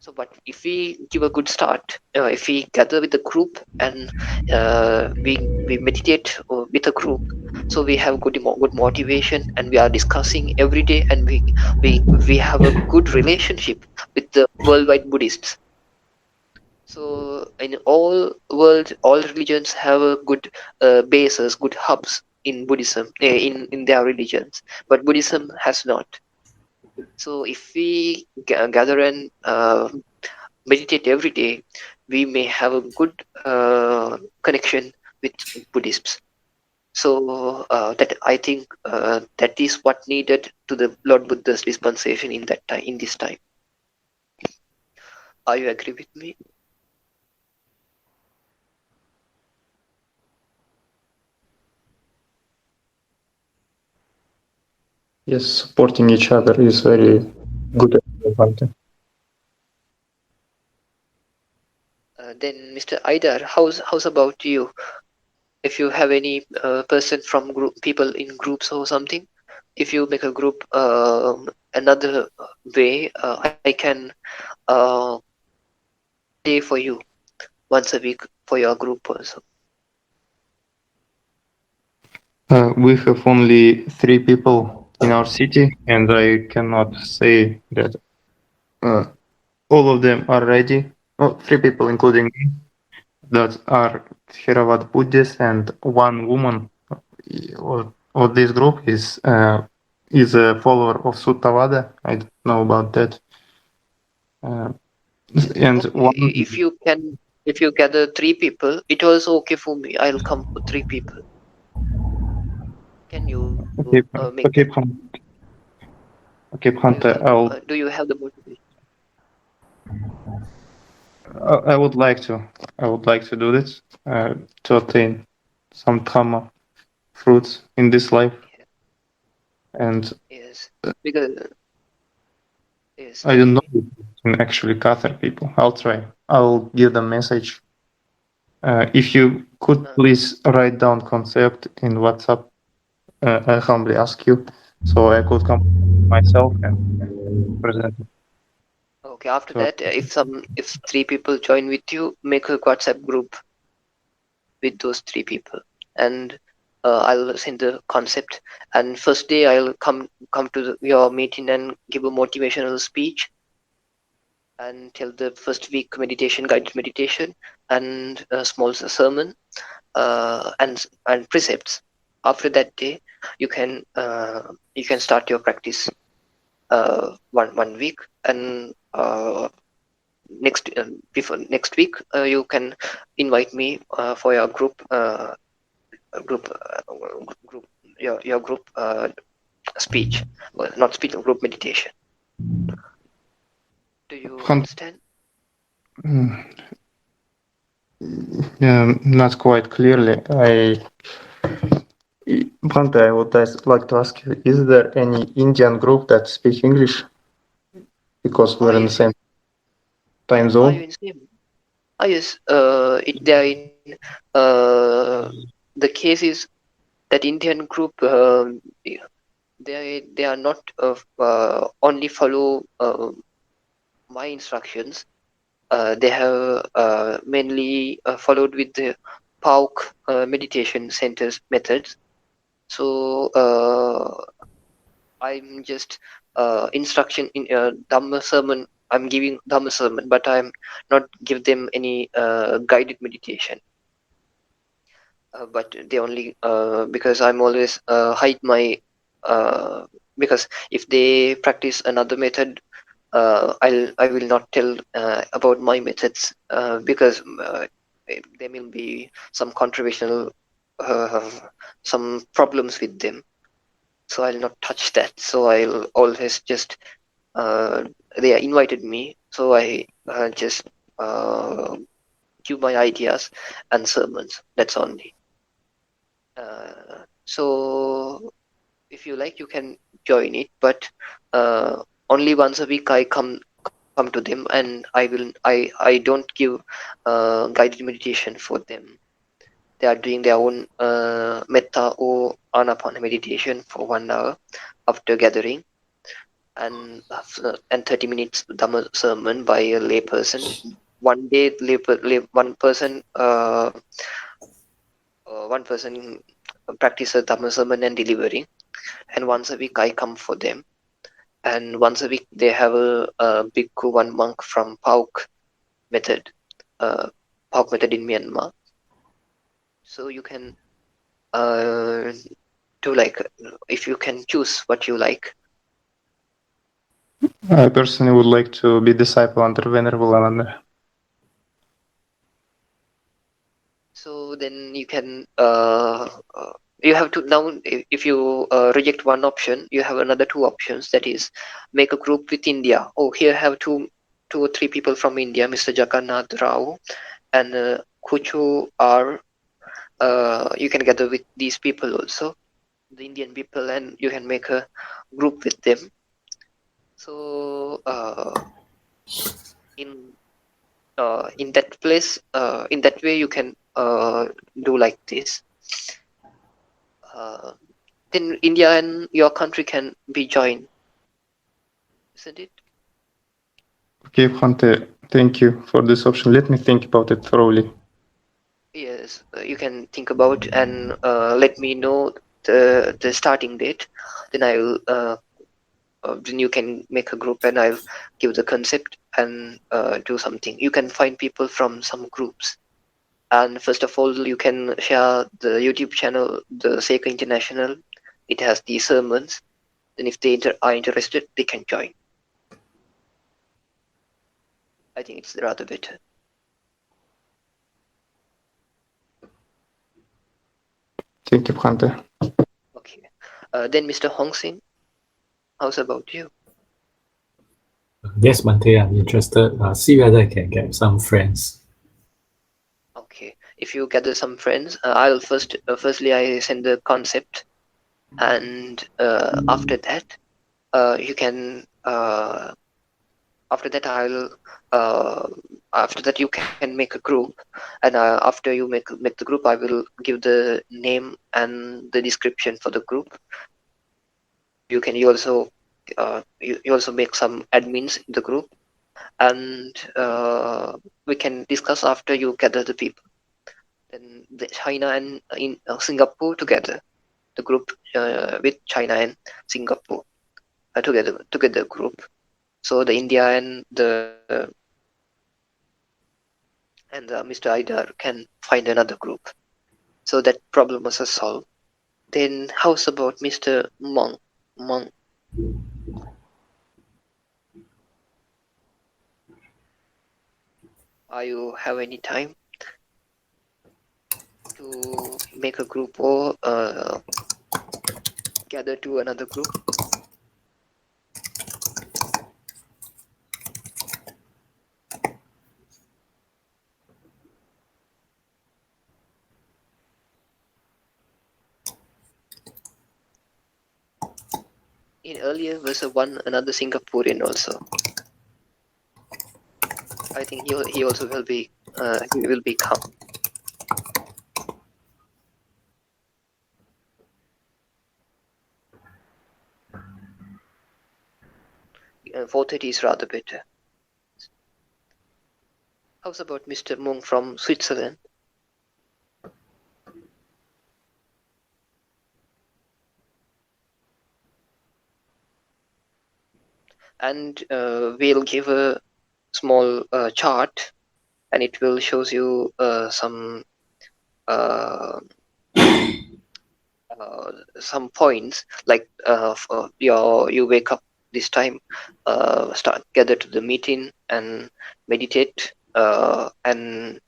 So, but if we give a good start, if we gather with a group and we meditate with a group, so we have good motivation, and we are discussing every day, and we have a good relationship with the worldwide Buddhists. So in all world, all religions have a good bases, good hubs in Buddhism, in their religions, but Buddhism has not. So if we gather and meditate every day, we may have a good connection with Buddhists. So that I think that is what needed to the Lord Buddha's dispensation in that time, in this time. Are you agree with me? Yes, supporting each other is very good. Then Mr. Aidar, how's about you? If you have any person from group, people in groups or something, if you make a group another way, I can uh, day for you once a week for your group also. We have only 3 people in our city, and I cannot say that all of them are ready. Well, 3 people, including me, that are Theravada Buddhists, and 1 woman of this group is a follower of Suttavada. I don't know about that. And Okay, one. if you gather 3 people, it was okay for me. I'll come for 3 people. Can you make that? Okay, okay, Bhante, Do you have the motivation? I would like to do this to attain some Dhamma fruits in this life, Yeah, and yes, because yes, I tell don't know me. if I can actually gather people. I'll try. I'll give them message. If you could please write down concept in WhatsApp, I humbly ask you, so I could come myself and present it Okay, after to. that, if 3 people join with you, make a WhatsApp group with those 3 people, and I'll send the concept. And first day I'll come to your meeting and give a motivational speech and tell the first week meditation, guided meditation, and a small sermon, and precepts. After that day, you can start your practice one week, and before next week you can invite me for your group group your group speech, well, not speech, group meditation. Do you understand? Not quite clearly. Bhante, I would like to ask you: is there any Indian group that speak English? Because we're Are in you the same time zone. in same? Yes, they are in the case is that Indian group, they are not only follow my instructions. They have mainly followed with the PAUK meditation centers methods. So I'm just instruction in Dhamma Sermon. I'm giving Dhamma Sermon, but I'm not give them any guided meditation. But they only because I'm always hide my because if they practice another method, I will not tell about my methods because there will be some controversial uh, some problems with them. So I'll not touch that. So I'll always just they invited me, so I just uh, give my ideas and sermons. That's only. So if you like, you can join it, but only once a week I come come to them, and I don't give guided meditation for them. They are doing their own metta or anapana meditation for 1 hour after gathering, and 30 minutes Dhamma sermon by a lay person. One day, one person practice a Dhamma sermon and delivering, and once a week I come for them. And once a week they have a bhikkhu, one monk from Pauk method, in Myanmar. So you can do like, if you can choose what you like. I personally would like to be disciple under Venerable Ananda. So then you can you have to now, if you reject one option, you have another 2 options, that is make a group with India. Oh, here have two or three people from India, Mr. Jagannath Rao and Kuchu R. You can gather with these people also, the Indian people, and you can make a group with them. So in that place, in that way you can do like this. Then India and your country can be joined, isn't it? Okay, Bhante, thank you for this option. Let me think about it thoroughly. Yes, you can think about and let me know the starting date. Then I will then you can make a group, and I'll give the concept and do something. You can find people from some groups, and first of all you can share the YouTube channel, the Seika International. It has the sermons. Then if they are interested, they can join. I think it's rather better. Thank you, Bhante. Okay. Then Mr. Hong Sin, how's about you? Yes, Bhante, I'm interested. See whether I can get some friends. Okay. If you gather some friends, I'll firstly I send the concept, and after that you can after that you can make a group, and after you make the group, I will give the name and the description for the group. You also you also make some admins in the group, and we can discuss after you gather the people. Then China and in Singapore together, the group with China and Singapore together group. So the India and Mr. Aidar can find another group. So that problem was solved. Then how's about Mr. Monk? Are you have any time to make a group or gather to another group? In earlier was another Singaporean also. I think he also will be come. And 4:30 is rather better. How's about Mr. Mung from Switzerland? And we'll give a small chart, and it will shows you some points, like you wake up this time, start gather to the meeting and meditate, and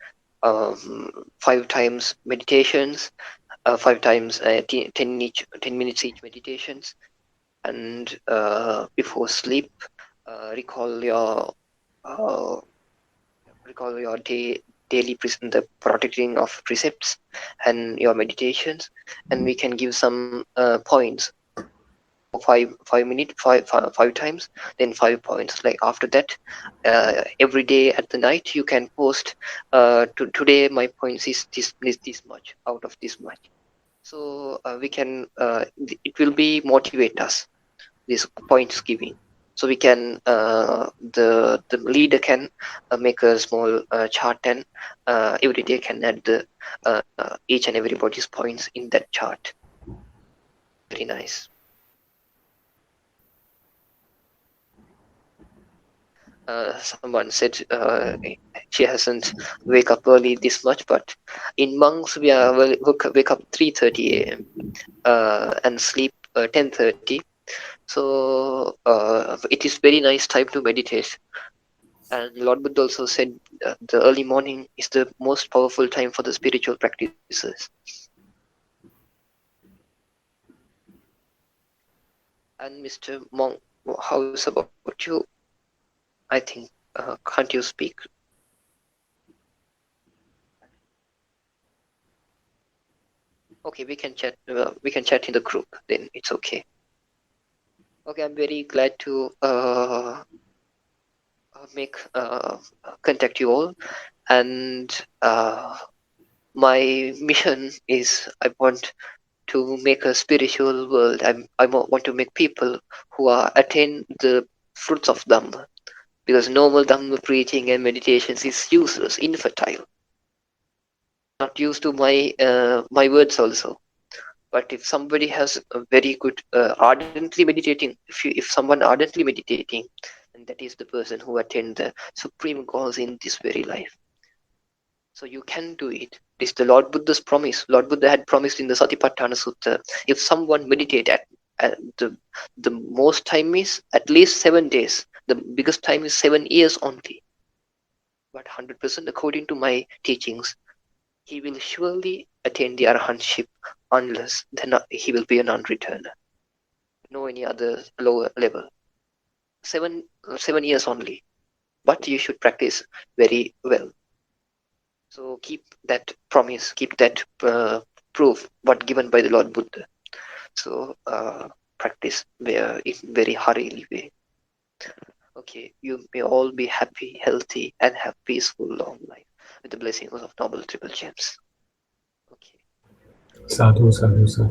5 times meditations, 5 times 10 minutes each meditations, and before sleep uh, recall your daily the protecting of precepts and your meditations, and we can give some points 5 times, then 5 points. Like after that, every day at the night you can post, today my points is this much out of this much. So we can, it will be motivate us, this points giving. So we can, the leader can make a small chart, and every day can add the each and everybody's points in that chart. Very nice. Someone said she hasn't wake up early this much, but in monks we are wake up 3:30 a.m. And sleep 10:30. So it is very nice time to meditate. And Lord Buddha also said the early morning is the most powerful time for the spiritual practices. And Mr. Monk, how's about you? I think can't you speak? Okay, we can chat. We can chat in the group. Then it's okay. Okay, I'm very glad to make contact you all, and my mission is I want to make a spiritual world. I want to make people who are attain the fruits of Dhamma, because normal Dhamma preaching and meditations is useless, infertile. Not used to my words also. But if somebody has a very good ardently meditating, if someone ardently meditating, and that is the person who attained the supreme goals in this very life. So you can do it. This is the Lord Buddha's promise. Lord Buddha had promised in the Satipatthana Sutta, if someone meditate at the most time is at least 7 days. The biggest time is 7 years only. But 100% according to my teachings, he will surely attain the arahantship, unless then he will be a non-returner. No any other lower level. 7 years only. But you should practice very well. So keep that promise, keep that proof, what given by the Lord Buddha. So practice in very hurriedly way. Okay, you may all be happy, healthy, and have peaceful long life with the blessings of Noble Triple Gems. Okay. Sadhu, sadhu, sadhu.